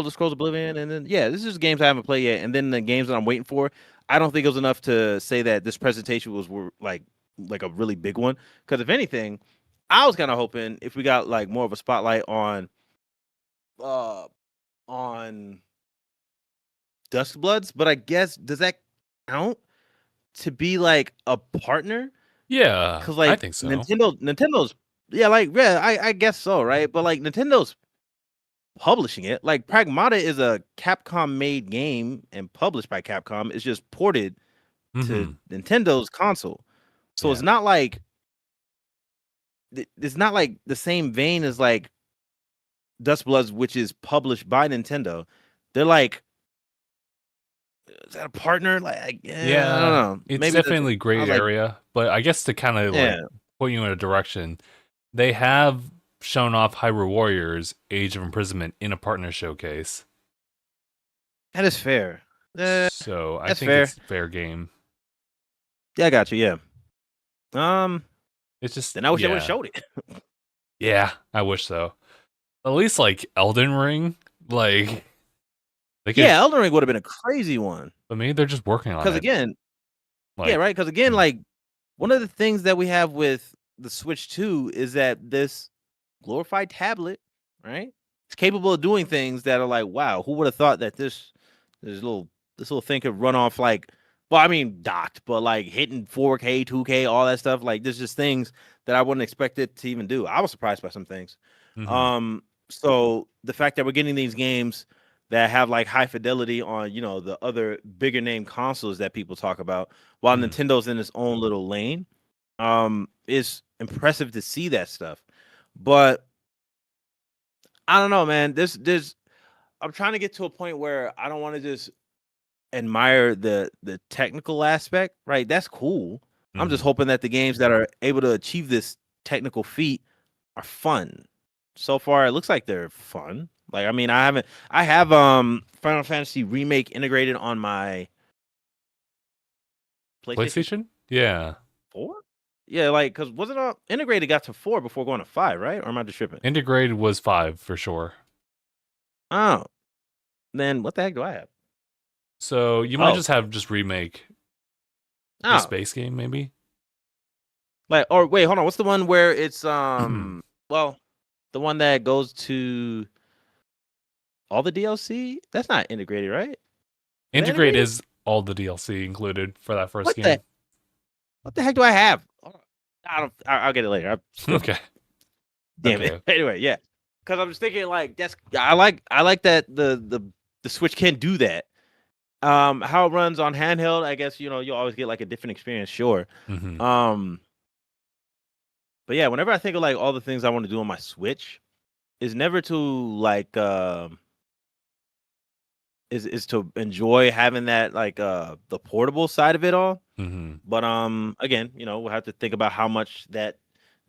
Scrolls Oblivion, and then this is games I haven't played yet, and then the games that I'm waiting for. I don't think it was enough to say that this presentation was like a really big one. Because if anything, I was kind of hoping if we got like more of a spotlight on Duskbloods, but I guess does that count to be like a partner? Yeah, because like I think so. Nintendo's I guess so, right? But like Nintendo's publishing it. Like, Pragmata is a Capcom made game and published by Capcom. It's just ported to Nintendo's console, so it's not like the same vein as like Duskbloods, which is published by Nintendo. They're like, is that a partner? Like, I don't know. It's maybe definitely a gray area, but I guess to kind of like point you in a direction, they have shown off Hyrule Warriors Age of Imprisonment in a partner showcase. That is fair. So I think it's fair game. Yeah, I got you. Yeah. It's just then I wish I would have showed it. Yeah, I wish so. At least like Elden Ring, like Elden Ring would have been a crazy one. But maybe they're just working on it. Because again, right. Because again, like one of the things that we have with the Switch 2 is that this glorified tablet, right? It's capable of doing things that are like, wow, who would have thought that this little thing could run off like, well, I mean, docked, but like hitting 4K, 2K, all that stuff. Like, there's just things that I wouldn't expect it to even do. I was surprised by some things. So the fact that we're getting these games that have like high fidelity on, the other bigger name consoles that people talk about, while Nintendo's in its own little lane, is impressive to see that stuff. But I don't know, man. I'm trying to get to a point where I don't want to just admire the technical aspect, right? That's cool. I'm just hoping that the games that are able to achieve this technical feat are fun. So far, it looks like they're fun. Like, I mean, I have Final Fantasy Remake integrated on my PlayStation? Yeah. 4. Yeah, like because wasn't integrated got to 4 before going to 5, right? Or am I just tripping? Integrated was 5 for sure. Oh, then what the heck do I have? So you might just have just Remake. The space game, maybe. Like, or wait, hold on. What's the one where it's well, the one that goes to all the DLC? That's not integrated, right? Integrated is all the DLC included for that first game. What the heck do I have? I'll get it later. Okay. Damn it. Anyway, yeah. Because I'm just thinking like I like that the Switch can do that. How it runs on handheld, I guess you always get like a different experience, sure. Mm-hmm. But yeah, whenever I think of like all the things I want to do on my Switch, is never to like is to enjoy having that like the portable side of it all. Mm-hmm. But again, we'll have to think about how much that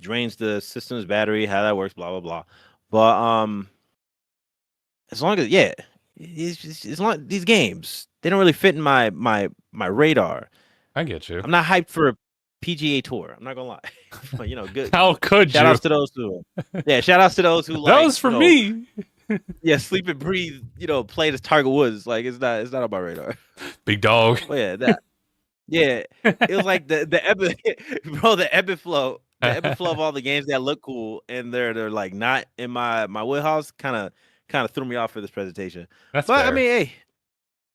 drains the system's battery, how that works, blah blah blah. But as long as as long these games, they don't really fit in my radar. I get you. I'm not hyped for a PGA Tour. I'm not gonna lie. But, good. How could shout outs to those who? Yeah, shout outs to those who. That was for me. Yeah, sleep and breathe. Play this Tiger Woods. Like it's not on my radar. Big dog. Oh yeah, that. Yeah, it was like the ebb, bro. The ebb and flow. The ebb and flow of all the games that look cool and they're like not in my wheelhouse. Kind of threw me off for this presentation. But fair. I mean, hey,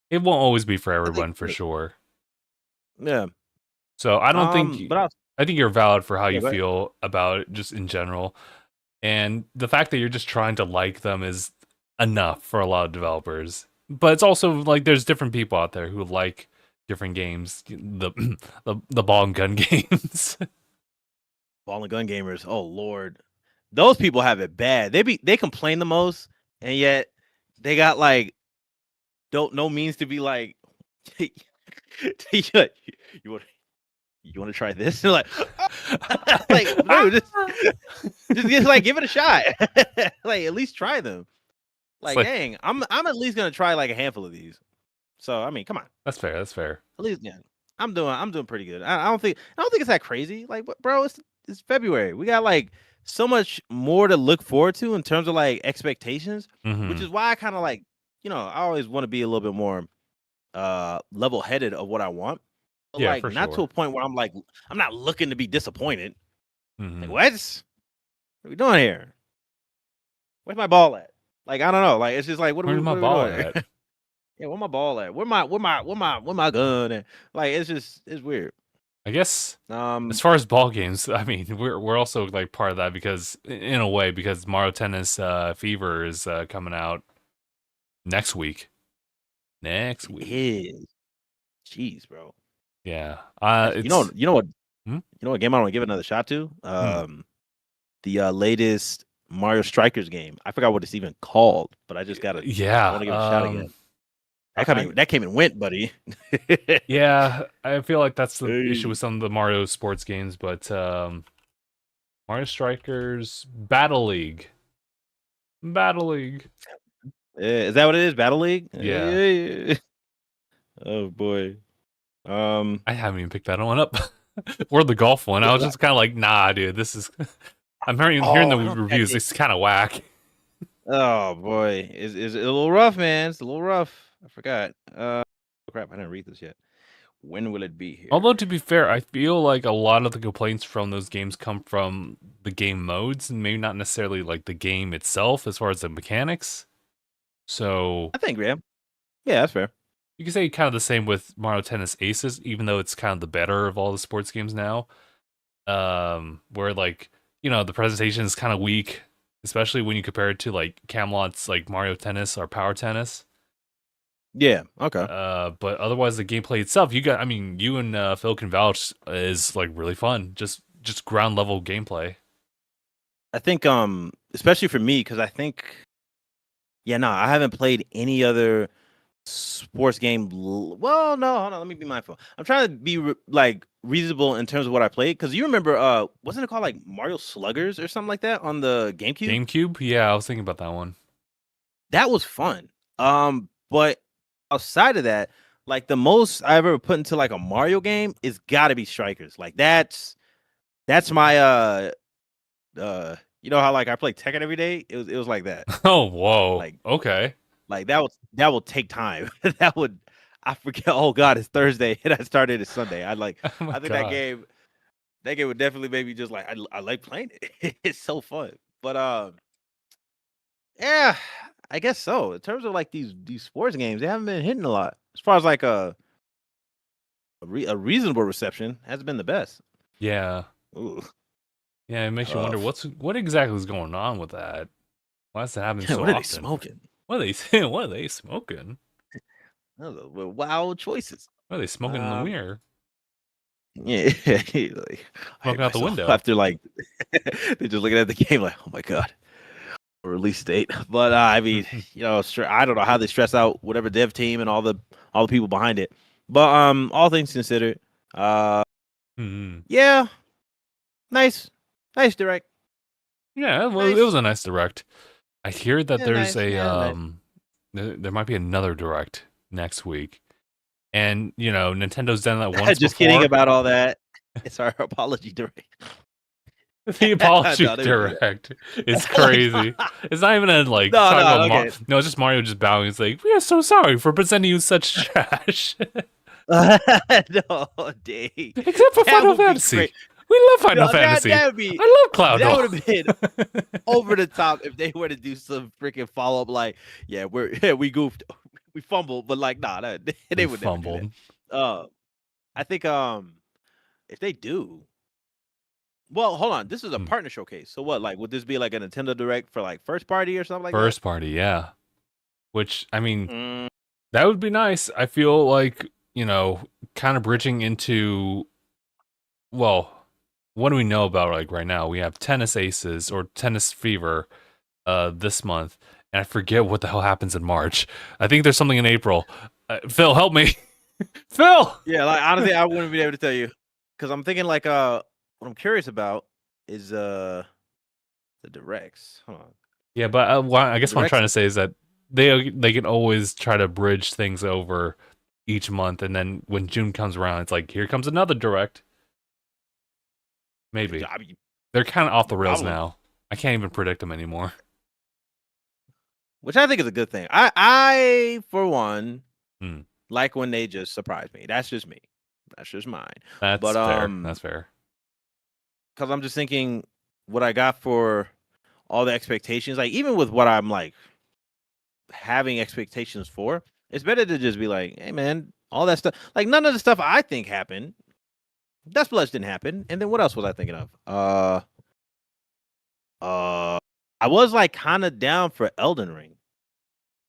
it won't always be for everyone for sure. Yeah. So I don't think. I think you're valid for how you feel about it, just in general. And the fact that you're just trying to like them is enough for a lot of developers. But it's also like there's different people out there who like different games, the ball and gun games. Ball and gun gamers. Oh Lord, those people have it bad. They complain the most, and yet they got like no means to be like. You want to try this? Like, dude, just like give it a shot. Like at least try them. Like, dang, I'm at least gonna try like a handful of these. So I mean, come on. That's fair. That's fair. At least I'm doing pretty good. I don't think it's that crazy. Like, bro, it's February. We got like so much more to look forward to in terms of like expectations, which is why I kind of like I always want to be a little bit more level headed of what I want. But yeah, like for not sure. to a point where I'm like I'm not looking to be disappointed. Mm-hmm. Like what are we doing here? Where's my ball at? Like I don't know. Like it's just like where's my ball at? Yeah, where my ball at? Where my gun at? Like it's weird. I guess as far as ball games, I mean we're also like part of that because in a way because Mario Tennis Fever is coming out next week. Next week. It is. Jeez, bro. Yeah. You know what? You know what game I want to give another shot to? The latest Mario Strikers game. I forgot what it's even called, but I just gotta. Yeah. I want to give it a shot again. That came and went, buddy. Yeah, I feel like that's the issue with some of the Mario sports games, but Mario Strikers Battle League. Is that what it is? Battle League? Yeah. Oh boy. I haven't even picked that one up. Or the golf one. I was just kind of like, nah, dude. This is. I'm hearing the reviews. It's kind of whack. Oh boy, it's a little rough, man. It's a little rough. I forgot. Crap, I didn't read this yet. When will it be here? Although to be fair, I feel like a lot of the complaints from those games come from the game modes, and maybe not necessarily like the game itself, as far as the mechanics. So I think, Graham. Yeah, that's fair. You can say kind of the same with Mario Tennis Aces, even though it's kind of the better of all the sports games now. Where like, the presentation is kind of weak, especially when you compare it to like Camelot's like Mario Tennis or Power Tennis. Yeah, okay. But otherwise the gameplay itself, you and Phil can vouch, is like really fun. Just ground level gameplay. I think especially for me, because I think I haven't played any other sports game. Well, no, hold on. Let me be mindful. I'm trying to be like reasonable in terms of what I played. Because you remember, wasn't it called like Mario Sluggers or something like that on the GameCube? GameCube? Yeah, I was thinking about that one. that was fun. But outside of that, like the most I've ever put into like a Mario game is got to be Strikers. Like that's my you know how like I play Tekken every day? It was like that. Oh, whoa. Like okay. Like that will take time. That would I forget. Oh God, it's Thursday and I started it Sunday. Oh my I think God. that game would definitely make me just like I like playing it. It's so fun. But yeah, I guess so. In terms of like these sports games, they haven't been hitting a lot. As far as like a reasonable reception has been the best. Yeah. Ooh, Yeah, it makes you wonder tough. what exactly is going on with that. Why does that happen so What are they often? smoking? What are they saying? What are they smoking? Those are wild choices. What are they smoking in the mirror? Yeah, like, I hate Smoking out the myself window. after like they're just looking at the game like, oh my God, release date. But I mean, you know, I don't know how they stress out whatever dev team and all the people behind it. But all things considered, yeah, nice direct. Yeah, well, Nice. it was a nice direct. I hear that Yeah, there's nice. a Yeah, nice. there might be another direct next week. And, you know, Nintendo's done that once Just before. kidding about all that. It's our apology direct. The apology direct is crazy. It's not even a like talk about okay. No, it's just Mario just bowing. It's like, we are so sorry for presenting you such trash. No, dang. Except for Final Fantasy. We love Final Fantasy. That would be, I love Cloud. That would have been over the top if they were to do some freaking follow up. Like, yeah, we goofed, we fumbled, but like, nah, they would never do that. I think if they do, well, hold on, this is a partner showcase. So what? Like, would this be like a Nintendo Direct for like first party or something like that? First party, yeah. Which I mean, that would be nice. I feel like, you know, kind of bridging into, well, what do we know about like right now? We have Tennis Aces or Tennis Fever this month, and I forget what the hell happens in March. I think there's something in April. Phil, help me. Phil! Yeah, like honestly, I wouldn't be able to tell you. Because I'm thinking like what I'm curious about is the directs. Hold on. Yeah, but I guess what I'm trying to say is that they can always try to bridge things over each month, and then when June comes around, it's like, here comes another direct. Maybe. They're kind of off the rails now. I can't even predict them anymore. Which I think is a good thing. I for one, like when they just surprise me. That's just me. That's just mine. That's fair. That's fair. Because I'm just thinking what I got for all the expectations. Like, even with what I'm like having expectations for, it's better to just be like, hey man, all that stuff. Like, none of the stuff I think happened. Dust Bloods didn't happen. And then what else was I thinking of? I was like kind of down for Elden Ring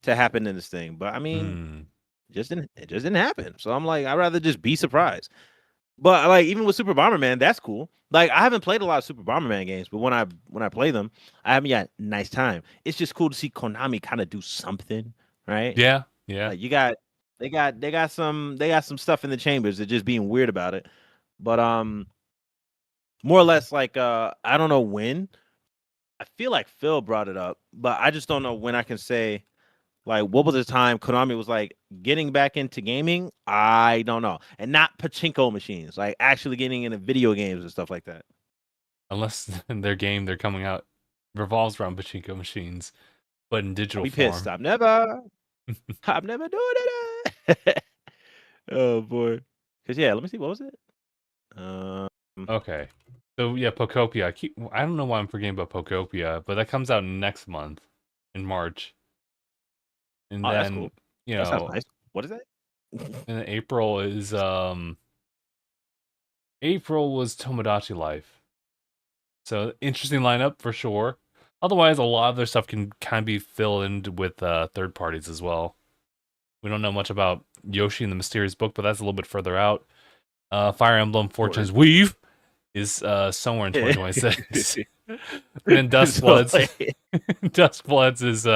to happen in this thing, but I mean, it just didn't happen. So I'm like, I'd rather just be surprised. But like, even with Super Bomberman, that's cool. Like, I haven't played a lot of Super Bomberman games, but when I play them, I haven't got a nice time. It's just cool to see Konami kind of do something, right? Yeah, yeah. Like, they got some stuff in the chambers. They're just being weird about it. But more or less, like I don't know when. I feel like Phil brought it up, but I just don't know when I can say, like, what was the time Konami was like getting back into gaming? I don't know. And not pachinko machines, like actually getting into video games and stuff like that. Unless their game they're coming out revolves around pachinko machines, but in digital form. Pissed. I'm never doing it. Oh boy. Because yeah, let me see. What was it? Okay. So yeah, Pokopia. I don't know why I'm forgetting about Pokopia, but that comes out next month in March. And then, that's cool. You know, that sounds nice. What is that? And April is April was Tomodachi Life. So interesting lineup for sure. Otherwise, a lot of their stuff can kind of be filled in with third parties as well. We don't know much about Yoshi and the Mysterious Book, but that's a little bit further out. Fire Emblem Fortune's Weave is somewhere in 2026. And Dusk Bloods, Dusk Bloods is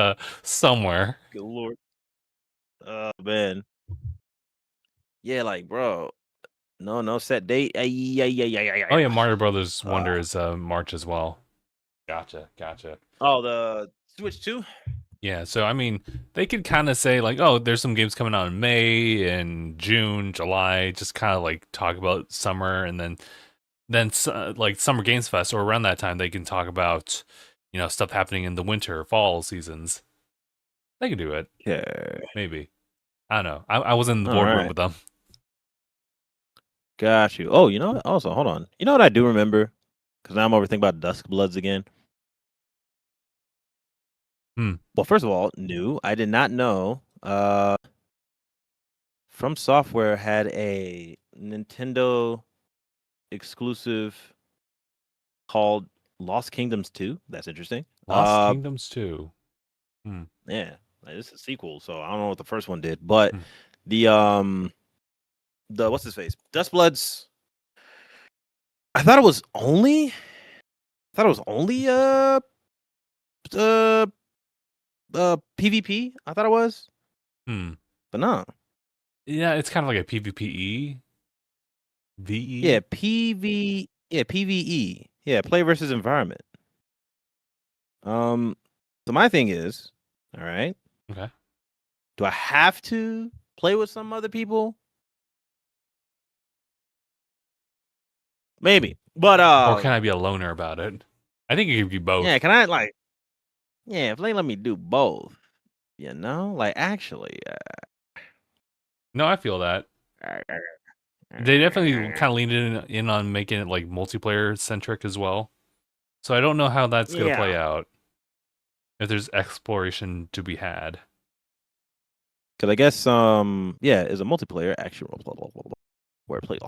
somewhere. Good lord. Oh man. Yeah, like bro. No set date. Oh yeah, Mario Brothers Wonder is March as well. Gotcha. Oh, the Switch 2? Yeah, so I mean, they could kind of say like, oh, there's some games coming out in May and June, July, just kind of like talk about summer, and then like Summer Games Fest or around that time they can talk about, stuff happening in the winter, fall seasons. They can do it, Yeah. maybe. I don't know. I was in the All boardroom right. with them. Got you. Oh, you know what? Also, hold on. You know what I do remember? Because now I'm overthinking about Dusk Bloods again. Well, first of all, new. I did not know. From Software had a Nintendo exclusive called Lost Kingdoms 2. That's interesting. Lost Kingdoms 2. Yeah, like, it's a sequel, so I don't know what the first one did, but Hmm. the what's his face? Dust Bloods. I thought it was only PvP. I thought it was. But no. Yeah, it's kind of like a PvPe. VE? Yeah, PvE. Yeah, play versus environment. So my thing is, all right. Okay. Do I have to play with some other people? Maybe. But or can I be a loner about it? I think it could be both. Yeah, can I if they let me do both, like actually No, I feel that. They definitely kind of leaned in on making it like multiplayer centric as well. So I don't know how that's going to play out. If there's exploration to be had. Because I guess is a multiplayer action where play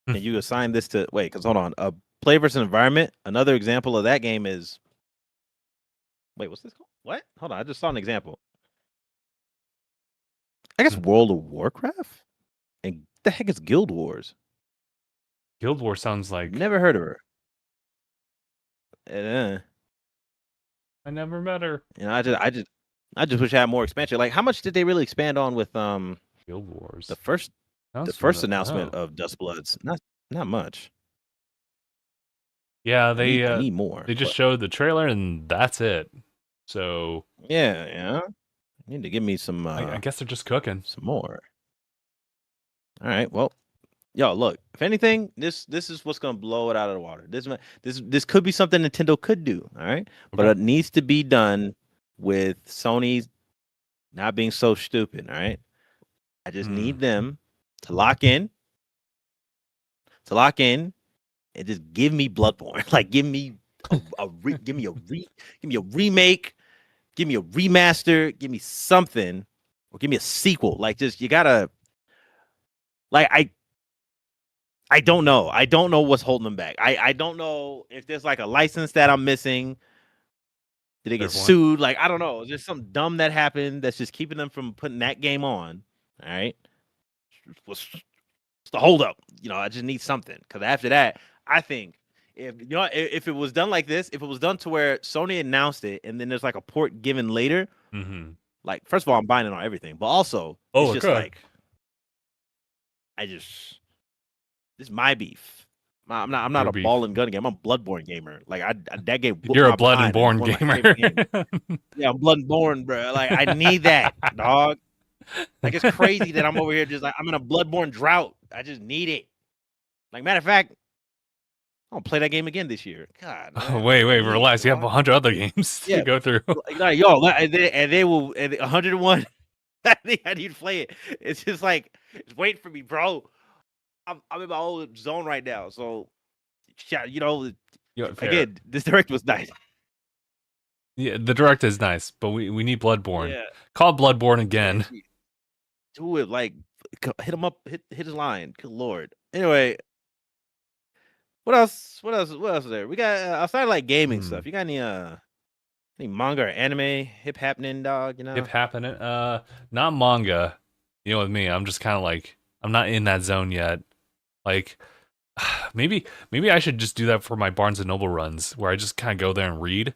and you assign this to because hold on, a play versus environment. Another example of that game is what's this called? What? Hold on, I just saw an example. I guess World of Warcraft? And the heck is Guild Wars? Guild Wars sounds like never heard of her. I never met her. I just wish I had more expansion. Like, how much did they really expand on with Guild Wars? The first announcement of Dust Bloods? Not much. Yeah, I need more. They just showed the trailer and that's it. So yeah. You need to give me some. I guess they're just cooking some more. All right. Well, yo, look. If anything, this is what's gonna blow it out of the water. This could be something Nintendo could do. All right, but it needs to be done with Sony not being so stupid. All right. I just need them to lock in. And just give me Bloodborne. Like, give me a remake. Give me a remaster. Give me something, or give me a sequel. Like, just you gotta. Like, I don't know. I don't know what's holding them back. I don't know if there's like a license that I'm missing. Did they get sued? Like, I don't know. Is there something dumb that happened that's just keeping them from putting that game on? All right. What's the holdup? I just need something. Because after that, I think if it was done like this, if it was done to where Sony announced it and then there's like a port given later, like, first of all, I'm buying it on everything, but also it's just like this is my beef. I'm not a ball and gun game. I'm a Bloodborne gamer. Like, that game. You're a Blood and Born gamer. Yeah, I'm Blood and Born, bro. Like, I need that, dog. Like, it's crazy that I'm over here just like I'm in a Bloodborne drought. I just need it. Like, matter of fact, I'll play that game again this year. God. Man, wait, relax. You have 100 other games to go through. Like, yo, and they will 101. I need to play it. It's just like, it's waiting for me, bro. I'm in my old zone right now, so again, this direct was nice. Yeah, the direct is nice, but we need Bloodborne. Yeah. Call Bloodborne again. Do it, like, hit him up, hit his line. Good Lord. Anyway, what else is there? We got outside of like gaming stuff. You got any manga or anime hip happening, dog? Hip happening? Not manga. With me, I'm just kind of like, I'm not in that zone yet. Like, maybe I should just do that for my Barnes and Noble runs, where I just kind of go there and read.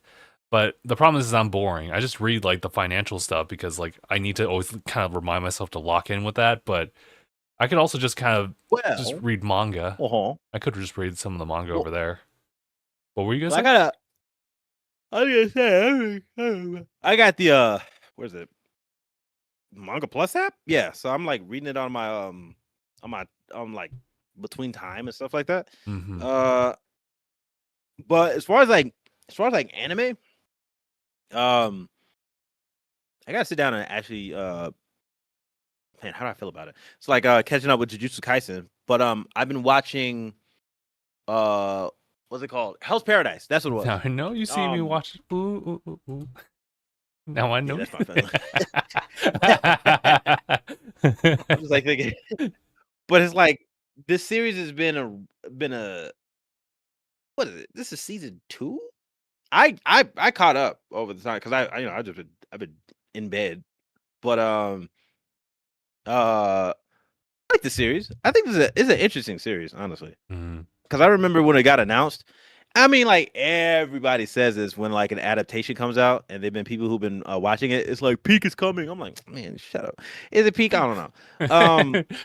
But the problem is I'm boring. I just read like the financial stuff because like I need to always kind of remind myself to lock in with that. But I could also just kind of just read manga. I could just read some of the manga over there. What were you guys saying? I was gonna say, I got the where's it? Manga Plus app? Yeah. So I'm like reading it on my like between time and stuff like that. Mm-hmm. But as far as like anime, I gotta sit down and actually man, how do I feel about it? It's like catching up with Jujutsu Kaisen. But I've been watching what's it called? Hell's Paradise. That's what it was. Now I know you see me watch. Ooh, ooh, ooh, ooh. Now I know. Yeah, that's my feeling. I'm just like thinking, but it's like this series has been a what is it? This is season 2. I caught up over the time because I've been in bed, but I like the series. I think this is an interesting series, honestly. Because I remember when it got announced. I mean, like everybody says this when like an adaptation comes out, and there've been people who've been watching it. It's like peak is coming. I'm like, man, shut up. Is it peak? I don't know.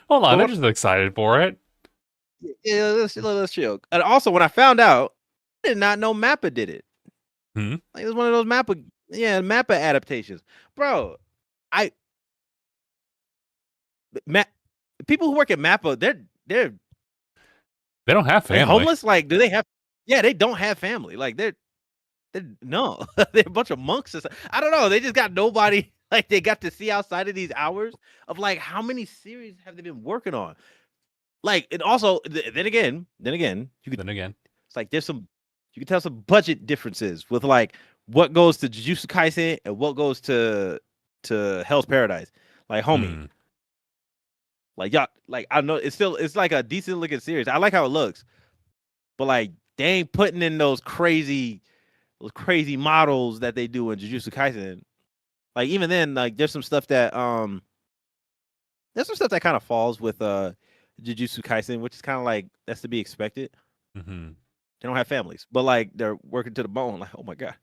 Hold on, I'm just excited for it. Yeah, let's chill. And also, when I found out, I did not know Mappa did it. Like it was one of those Mappa adaptations, bro. People who work at Mappa, they don't have family. Homeless? Like, do they have? Yeah, they don't have family. Like, they're no, they're a bunch of monks. I don't know. They just got nobody. Like, they got to see outside of these hours of like how many series have they been working on? Like, and also, then again, it's like there's some you can tell some budget differences with like what goes to Jujutsu Kaisen and what goes to Hell's Paradise. Like, homie. Like, y'all, like, I know it's like a decent looking series. I like how it looks, but like they ain't putting in those crazy models that they do in Jujutsu Kaisen. Like, even then, like there's some stuff that kind of falls with Jujutsu Kaisen, which is kind of like that's to be expected. Mm-hmm. They don't have families, but like they're working to the bone. Like, oh my god,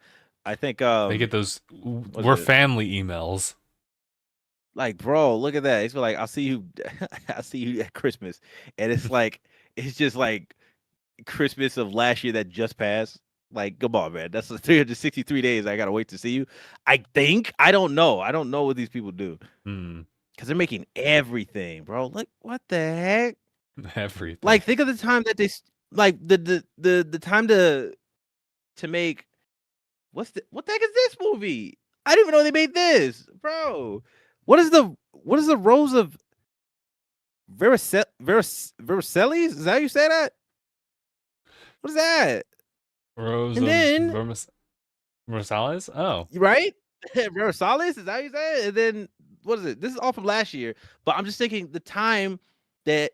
I think they get those we're family emails. Like, bro, look at that. It's like I'll see you at Christmas, and it's like it's just like Christmas of last year that just passed. Like, come on, man. That's 363 days. I gotta wait to see you. I think I don't know. I don't know what these people do because they're making everything, bro. Like, what the heck? Everything. Like, think of the time that they like the time to make what the heck is this movie? I didn't even know they made this, bro. What is the Rose of Vercellis? Is that how you say that? What is that? Rose and of then Versalles? Oh. Right? Versalles? Is that how you say it? And then what is it? This is all from last year. But I'm just thinking the time that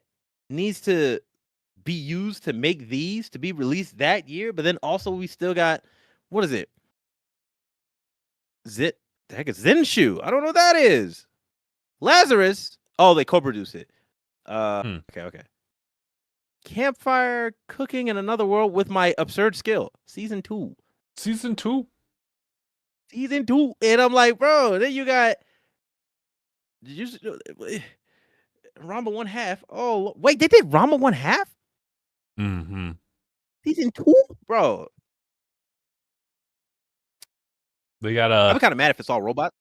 needs to be used to make these to be released that year, but then also we still got what is it? The heck is Zenshu? I don't know what that is. Lazarus. Oh, they co-produce it. Okay. Campfire Cooking in Another World with My Absurd Skill. Season 2. And I'm like, bro, then you got Rama 1/2. Oh, wait, they did Rama 1/2? Mm-hmm. Season 2? Bro. They got I'm kind of mad if it's all robots.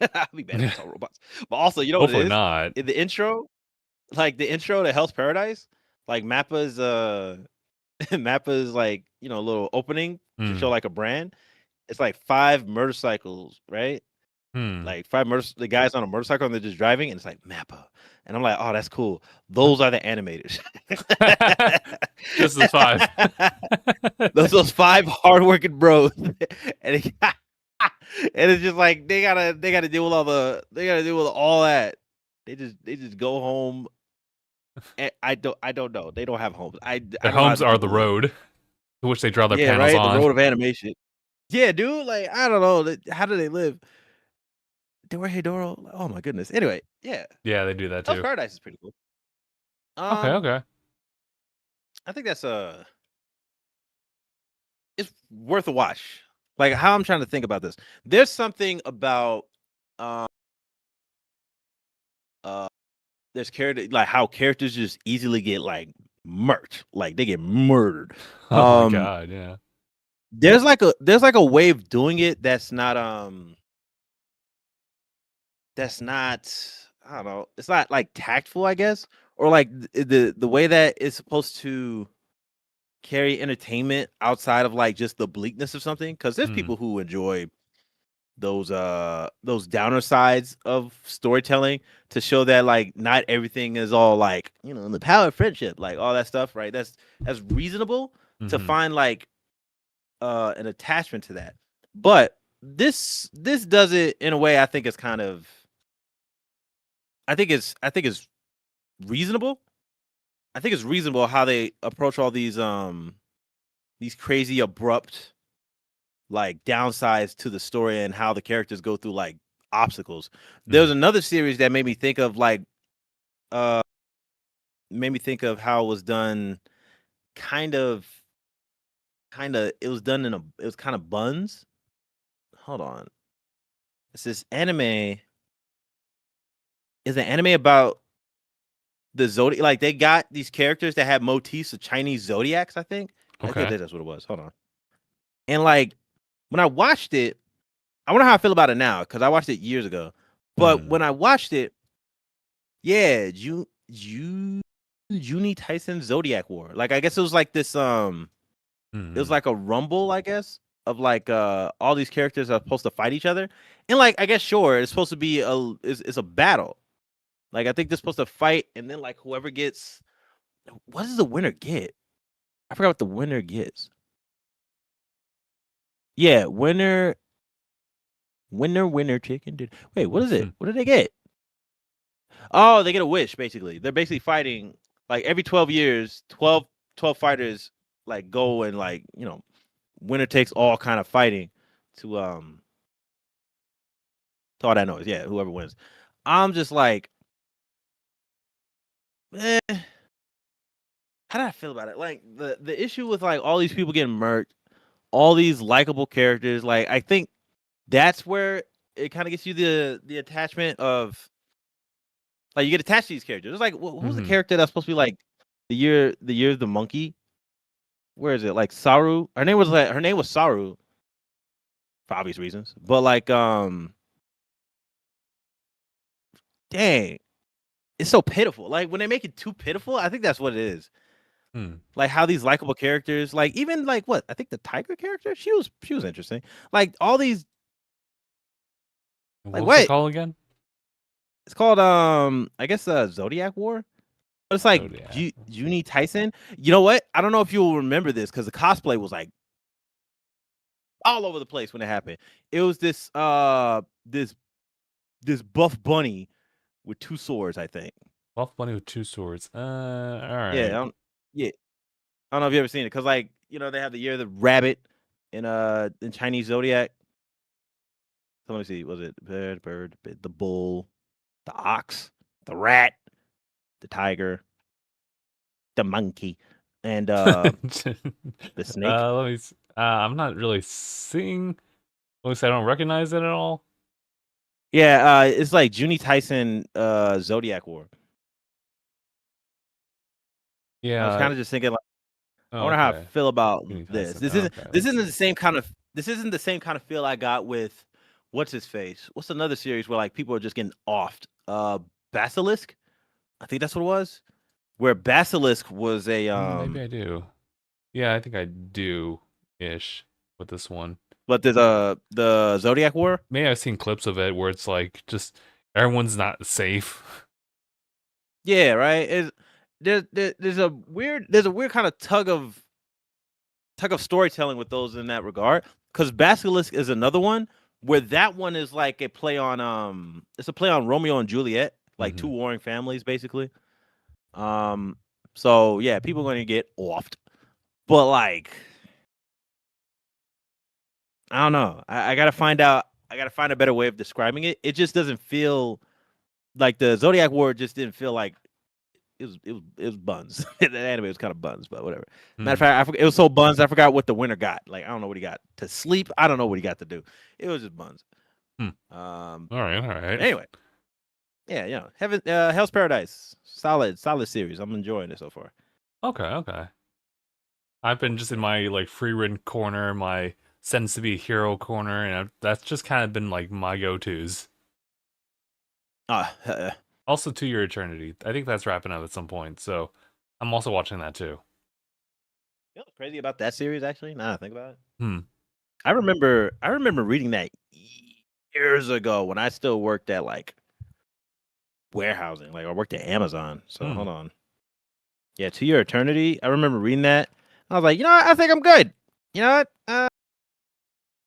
I'll be mad if it's all robots. But also, you know what it is? Not. In the intro, like the intro to Hell's Paradise, like Mappa's like, you know, a little opening to show like a brand. It's like 5 motorcycles, right? Like 5 the guys on a motorcycle and they're just driving, and it's like Mappa. And I'm like, oh, that's cool. Those are the animators. Just the 5. those 5 hardworking bros. And it's just like they gotta deal with all that. They just go home. And I don't know. They don't have homes. Their homes are the road to which they draw their panels on. The road of animation. Yeah, dude. Like, I don't know. How do they live? Doro. Oh my goodness. Anyway, yeah. Yeah, they do that too. Hell's Paradise is pretty cool. Okay. I think that's it's worth a watch. Like, how I'm trying to think about this. There's something about there's character, like how characters just easily get like murked, like they get murdered. Oh my god, yeah. there's like a way of doing it that's not I don't know. It's not like tactful, I guess, or like the way that it's supposed to carry entertainment outside of like just the bleakness of something. Because there's people who enjoy those downer sides of storytelling to show that like not everything is all like the power of friendship, like all that stuff, right? That's reasonable to find like an attachment to that. But this does it in a way I think is kind of I think it's reasonable. I think it's reasonable how they approach all these crazy abrupt like downsides to the story and how the characters go through like obstacles. There's another series that made me think of like how it was done kind of it was done it was kind of buns. Hold on. It's this anime. Is an anime about the zodiac? Like they got these characters that have motifs of Chinese zodiacs, I think. Okay. I think that's what it was. Hold on. And like when I watched it, I wonder how I feel about it now because I watched it years ago. But when I watched it, yeah, Juni Tyson Zodiac War. Like I guess it was like this it was like a rumble, I guess, of like all these characters are supposed to fight each other. And like I guess sure, it's supposed to be it's a battle. Like I think they're supposed to fight and then like whoever gets what does the winner get? I forgot what the winner gets. Yeah, winner chicken dinner. Wait, what is it? What did they get? Oh, they get a wish basically. They're basically fighting like every 12 years, 12 fighters like go and like, winner takes all kind of fighting to all that noise. Yeah, whoever wins. I'm just like how did I feel about it? Like the issue with like all these people getting murked, all these likable characters, like I think that's where it kind of gets you the attachment of like you get attached to these characters. It's like who's the character that's supposed to be like the year of the monkey? Where is it? Like Saru? Her name was Saru for obvious reasons. But like dang, it's so pitiful. Like when they make it too pitiful, I think that's what it is. Like how these likable characters, like even like what I think the tiger character, she was interesting. Like all these, like what's it called again? It's called I guess Zodiac War. But it's like Juni Tyson. You know what? I don't know if you'll remember this because the cosplay was like all over the place when it happened. It was this this buff bunny with two swords, I think. Buff bunny with two swords. All right. Yeah, I don't know if you ever seen it because like they have the year of the rabbit in Chinese zodiac. So let me see. Was it bird, the bull, the ox, the rat, the tiger, the monkey, and the snake? Let me. I'm not really seeing. At least I don't recognize it at all. Yeah, it's like Juni Tyson Zodiac War. Yeah, I was kind of just thinking like, I wonder how I feel about this. This isn't the same kind of feel I got with what's his face. What's another series where like people are just getting offed? Basilisk, I think that's what it was. Where Basilisk was a maybe I do. Yeah, I think I do ish with this one. But there's the Zodiac War. Maybe I've seen clips of it where it's like just everyone's not safe. Yeah, right. There's a weird kind of tug of storytelling with those in that regard. Because Basilisk is another one where that one is like a play on it's a play on Romeo and Juliet, like two warring families basically. So yeah, people are going to get offed, but like I don't know. I gotta find out. I gotta find a better way of describing it. It just doesn't feel like the Zodiac War. Just didn't feel like it was buns. The anime was kind of buns, but whatever. Matter of fact, I forgot, it was so buns. I forgot what the winner got. Like I don't know what he got to sleep. I don't know what he got to do. It was just buns. All right. Anyway, yeah, Hell's Paradise, solid series. I'm enjoying it so far. Okay. I've been just in my like free written corner, my sends to be a hero corner, and that's just kind of been like my go-tos. Also, To Your Eternity. I think that's wrapping up at some point, so I'm also watching that too. You know what's crazy about that series, actually? Now I think about it. I remember reading that years ago when I still worked at like warehousing. Like I worked at Amazon. So hold on. Yeah, To Your Eternity. I remember reading that. I was like, you know what? I think I'm good. You know what?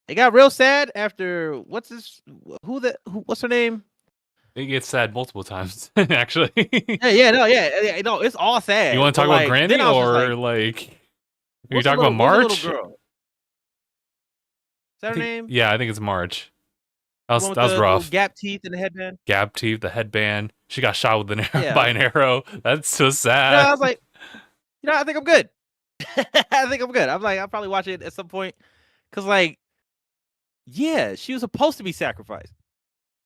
It got real sad after what's her name? It gets sad multiple times, actually. No, it's all sad. You want to talk about Granny or like are you talking about March? Little girl? Is that her name? Yeah, I think it's March. That was rough. Gap teeth and the headband. Gap teeth, the headband. She got shot with an arrow by an arrow. That's so sad. I was like, you know, I think I'm good. I think I'm good. I'm like, I'll probably watch it at some point. Cause like, yeah, she was supposed to be sacrificed.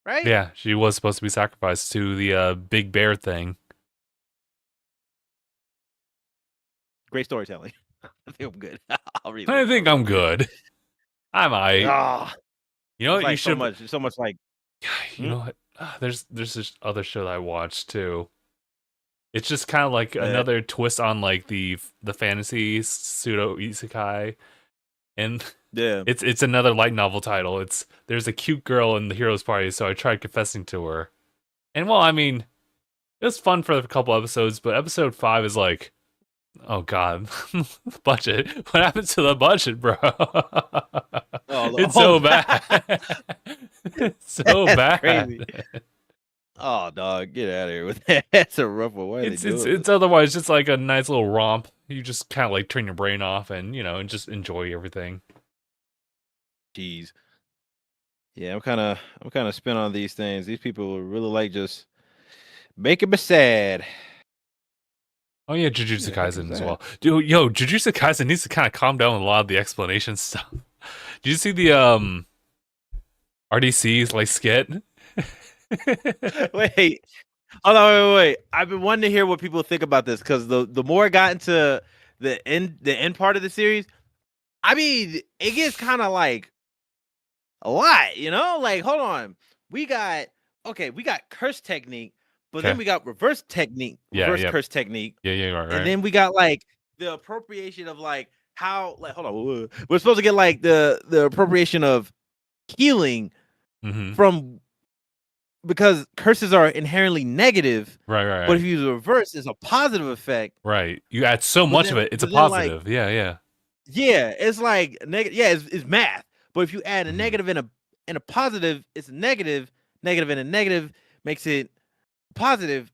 Right? Yeah, she was supposed to be sacrificed to the big bear thing. Great storytelling. I think I'm good. I'll read it. I think I'm good. I'm alright. You know what? Like you should so much like. You know what? There's this other show that I watched too. It's just kind of like another twist on like the fantasy pseudo isekai, and it's another light novel title. There's a cute girl in the hero's party, so I tried confessing to her, and well, I mean, it was fun for a couple episodes, but episode 5 is like, oh god, budget. What happened to the budget, bro? It's so bad. It's so bad. Crazy. Oh, dog, get out of here with that. That's a rough one. Why it's otherwise just like a nice little romp. You just kind of like turn your brain off and and just enjoy everything. Jeez. Yeah, I'm kind of spin on these things. These people really like just making me sad. Oh yeah, Jujutsu Kaisen as well. Dude, Jujutsu Kaisen needs to kind of calm down with a lot of the explanation stuff. Did you see the RDC's like skit? Wait. Hold on, wait. I've been wanting to hear what people think about this because the more I got into the end part of the series, I mean, it gets kind of like a lot, you know? Like, hold on. We got curse technique, but then we got reverse technique, curse technique. Yeah, right. And then we got like the appropriation of like how, like, hold on. We're supposed to get like the appropriation of healing from, because curses are inherently negative. Right. But if you use a reverse, it's a positive effect. Right. You add so much of it, it's a positive. Like, yeah. Yeah, it's like negative. Yeah, it's math. But if you add a negative and a positive, it's a negative. Negative and a negative makes it positive.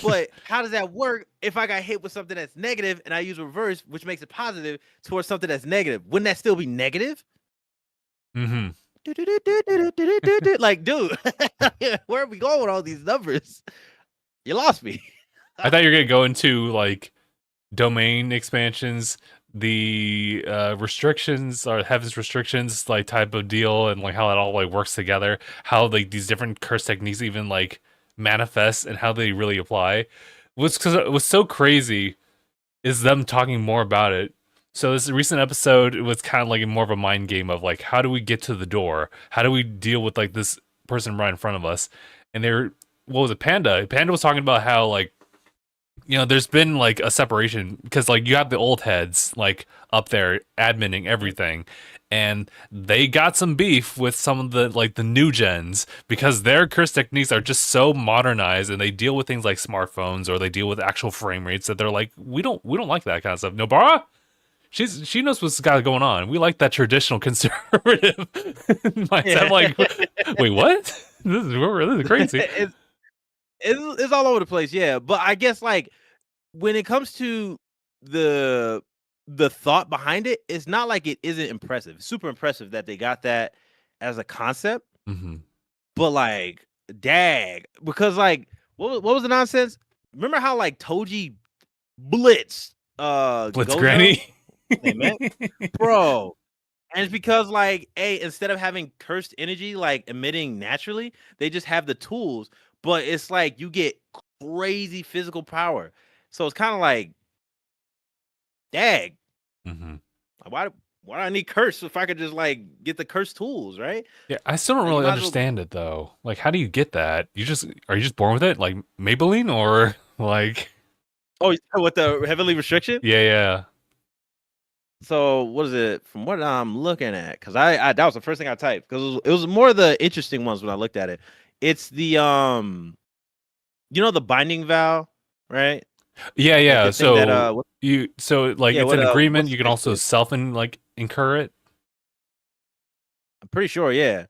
But how does that work if I got hit with something that's negative and I use reverse, which makes it positive, towards something that's negative? Wouldn't that still be negative? Like, dude, where are we going with all these numbers? You lost me. I thought you were gonna go into like domain expansions, the restrictions or heaven's restrictions like type of deal, and like how it all like works together, how like these different curse techniques even like manifest and how they really apply. Because it was so crazy is them talking more about it. So this recent episode, it was kind of like more of a mind game of like, how do we get to the door? How do we deal with like this person right in front of us? And what was it, Panda? Panda was talking about how like, there's been like a separation because like you have the old heads like up there adminning everything, and they got some beef with some of the new gens because their curse techniques are just so modernized and they deal with things like smartphones or they deal with actual frame rates that they're like, we don't like that kind of stuff. Nobara? She knows what's got going on. We like that traditional conservative mindset. I'm like, wait, what? This is crazy. It's all over the place, yeah. But I guess like when it comes to the thought behind it, it's not like it isn't impressive. It's super impressive that they got that as a concept. But like, dag, because like, what was the nonsense? Remember how like Toji blitzed Granny? Bro, and it's because like instead of having cursed energy like emitting naturally, they just have the tools, but it's like you get crazy physical power. So it's kind of like, dag, Mm-hmm. Why do I need curse if I could just like get the curse tools, right? Yeah, I still don't Like, you really might as well. understand it though. Like, how do you get that? Are you just born with it, like Maybelline, or like? Oh, with the heavenly restriction? Yeah, yeah. So what is it? From what I'm looking at, because I that was the first thing I typed because it was more of the interesting ones when I looked at it. It's the the binding vow, right? Yeah, Like yeah. the thing that Like yeah, it's an agreement. what's You his can face also did? self and like incur it. I'm pretty sure, yeah.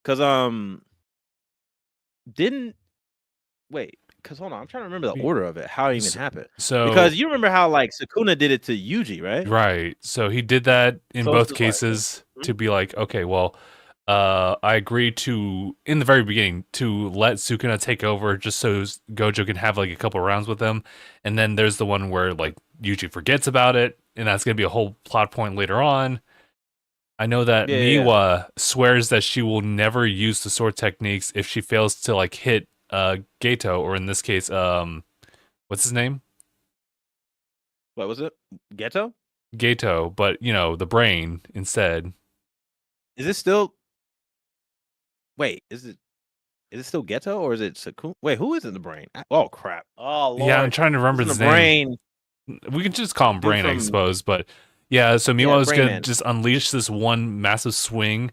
Because didn't wait. Because hold on, I'm trying to remember the Y- order of it, how it even s- happened. So Because you remember how like Sukuna did it to Yuji, right? right. So he did that in So it's both just like, cases mhm. to be like, okay, well, I agreed to in the very beginning to let Sukuna take over just so Gojo can have like a couple rounds with him, and then there's the one where like Yuji forgets about it, and that's gonna be a whole plot point later on. I know that Yeah. Miwa swears that she will never use the sword techniques if she fails to like hit Gato, or in this case, what's his name? What was it? Ghetto? Gato, but the brain instead. Is it still wait, is it still Ghetto or is it Sukuna? Wait, who is in the brain? Oh crap. Oh Yeah, I'm Lord. trying to Who's remember in the his name. brain? We can just call him Dude Brain, I from suppose. But yeah, so yeah, Miwa is Brain gonna Man. just unleash this one massive swing,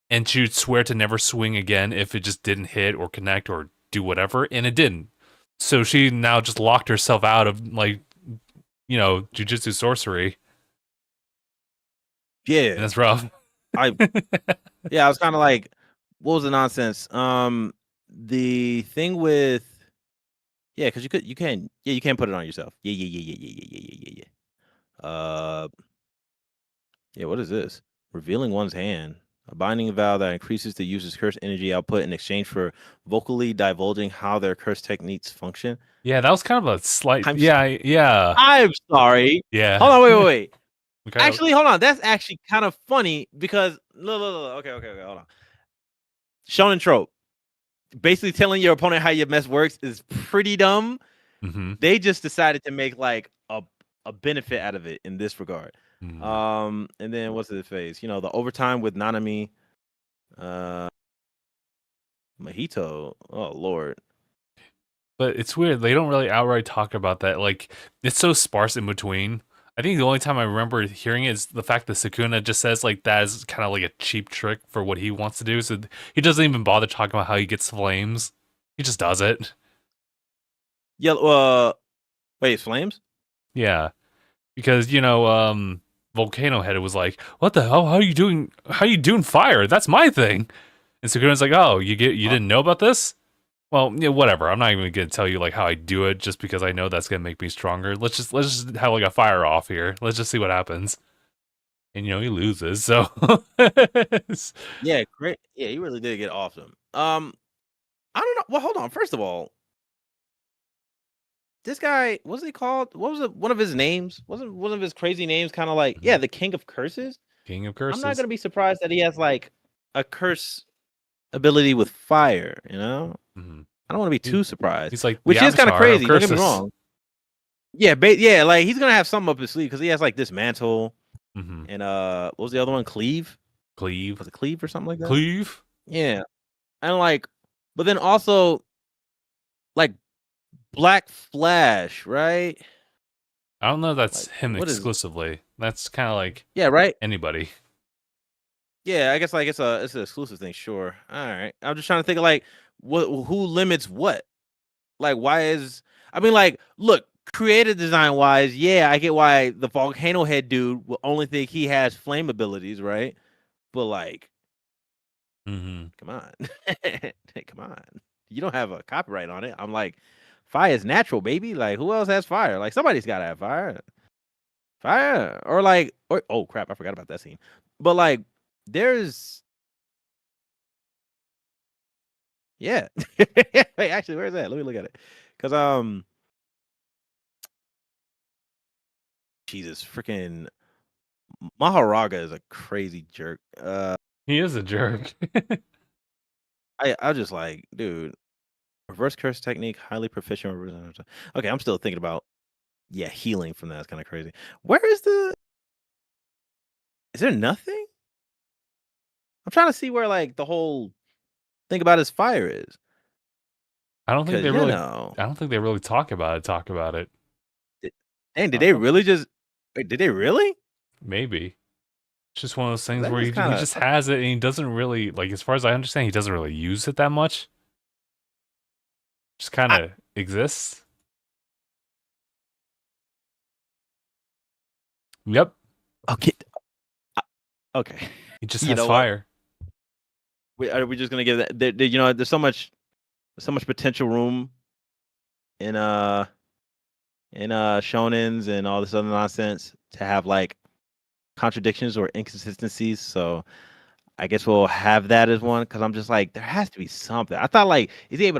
and she'd swear to never swing again if it just didn't hit or connect or do whatever, and it didn't. So she now just locked herself out of like jujutsu sorcery, and Yeah. that's rough. I yeah, I was kind of like, what was the nonsense? The thing with yeah, because you can't put it on yourself. Yeah. Yeah, what is this? Revealing one's hand. A binding vow that increases the user's curse energy output in exchange for vocally divulging how their curse techniques function. Yeah, that was kind of a slight. I'm s- Yeah, yeah, I'm sorry. yeah. Hold on, wait. Okay. Actually, hold on. That's actually kind of funny because look. Okay. Hold on. Shonen trope. Basically telling your opponent how your mess works is pretty dumb. Mm-hmm. They just decided to make like a benefit out of it in this regard. Mm-hmm. And then what's the phase? The overtime with Nanami, Mahito. Oh Lord. But it's weird. They don't really outright talk about that. Like, it's so sparse in between. I think the only time I remember hearing it is the fact that Sukuna just says like that is kind of like a cheap trick for what he wants to do. So he doesn't even bother talking about how he gets flames. He just does it. Yeah. Wait, flames? Yeah, because Volcano Head was like, "What the hell? How are you doing? How you doing fire? That's my thing." And Sukuna's like, "Oh, you didn't know about this? Well, yeah, whatever. I'm not even gonna tell you like how I do it just because I know that's gonna make me stronger. Let's just have like a fire off here. Let's just see what happens." And he loses. So Yeah, great. Yeah, he really did get off them. I don't know. Well, hold on. First of all, this guy, what's he called? What was it? One of his names? Wasn't one of his crazy names kind of like, yeah, the King of Curses? King of I'm not Curses. gonna be surprised that he has like a curse ability with fire, Mm-hmm. I don't want to be too surprised, He's like the which is kind of Avatar of crazy. Don't get me curses. wrong. Yeah, yeah, like he's gonna have something up his sleeve because he has like this mantle Mm-hmm. and what was the other one? Cleave? Cleave. Was it Cleave or something like that? Cleave. Yeah, and like, but then also like Black Flash, right? I don't know if that's Like, him what is? exclusively. That's kind of like Yeah, right. anybody. Yeah, I guess like it's an exclusive thing. Sure. All right. I'm just trying to think of like who limits what. Like, why is I mean, like, look, creative design wise, yeah, I get why the volcano head dude will only think he has flame abilities, right? But like, Mm-hmm. come on, come on, you don't have a copyright on it. I'm like, fire is natural, baby. Like, who else has fire? Like, somebody's got to have fire, or like, or oh crap, I forgot about that scene. But like, there's yeah. Wait, actually, where's that? Let me look at it. Cause Jesus, freaking Maharaga is a crazy jerk. He is a jerk. I just like, dude, reverse curse technique, highly proficient. Okay, I'm still thinking about healing from that. It's kind of crazy. Where is the? Is there nothing? I'm trying to see where like the whole thing about his fire is. I don't think they really. I don't think they really talk about it. Dang, did they really just? Wait, did they really? Maybe. It's just one of those things where he just has it, and he doesn't really like. As far as I understand, he doesn't really use it that much. Just kind of exists. Yep. Okay. Okay. He just has fire. Are we just gonna give that? There's so much potential room in shonens and all this other nonsense to have like contradictions or inconsistencies. So I guess we'll have that as one, because I'm just like, there has to be something. I thought like, is it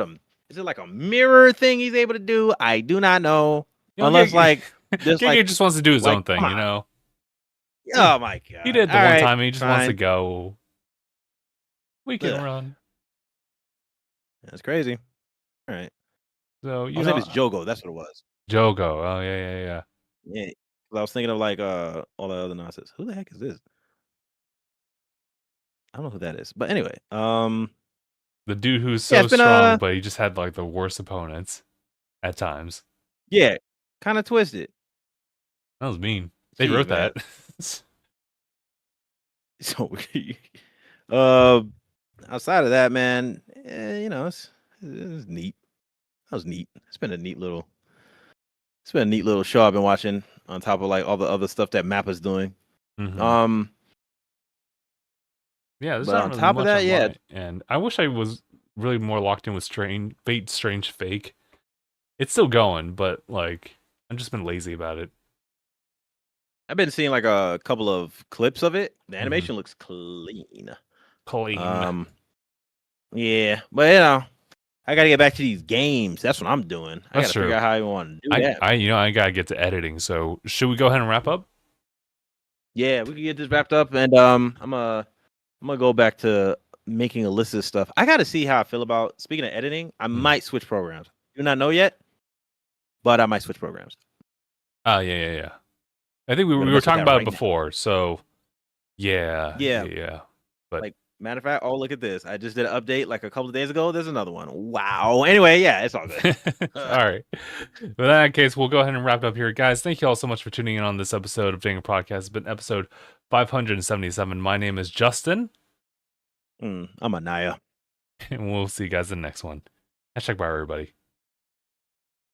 like a mirror thing he's able to do? I do not know. Unless like just like just wants to do his own thing, you know. Oh my god. He did the one time, and he just wants to go. We can run. That's crazy. All right. So you know, it's Jogo. That's what it was. Jogo. Oh yeah. Yeah. I was thinking of like all the other nonsense. Who the heck is this? I don't know who that is. But anyway, the dude who's so strong, but he just had like the worst opponents at times. Yeah, kind of twisted. That was mean. They wrote that. So, outside of that, man, you know, it's neat. That was neat. It's been a neat little show I've been watching on top of like all the other stuff that Mappa's doing. Mm-hmm. Yeah, there's not on top of that, yeah. And I wish I was really more locked in with Fate Strange Fake. It's still going, but like I've just been lazy about it. I've been seeing like a couple of clips of it. The animation looks clean. Yeah, but you know, I gotta get back to these games. That's what I'm doing. I gotta figure out how I want to do that. I gotta get to editing. So should we go ahead and wrap up? Yeah, we can get this wrapped up, and I'm gonna go back to making a list of stuff. I gotta see how I feel about, speaking of editing, I might switch programs. Do not know yet, but I might switch programs. Oh yeah. I think we were talking about it before, so yeah. But like, matter of fact, oh look at this! I just did an update like a couple of days ago. There's another one. Wow. Anyway, yeah, it's all good. All right. In that case, we'll go ahead and wrap up here, guys. Thank you all so much for tuning in on this episode of DangIT Prodcast. It's been episode 577. My name is Justin. I'm Aniyah. And we'll see you guys in the next one. #bye, everybody.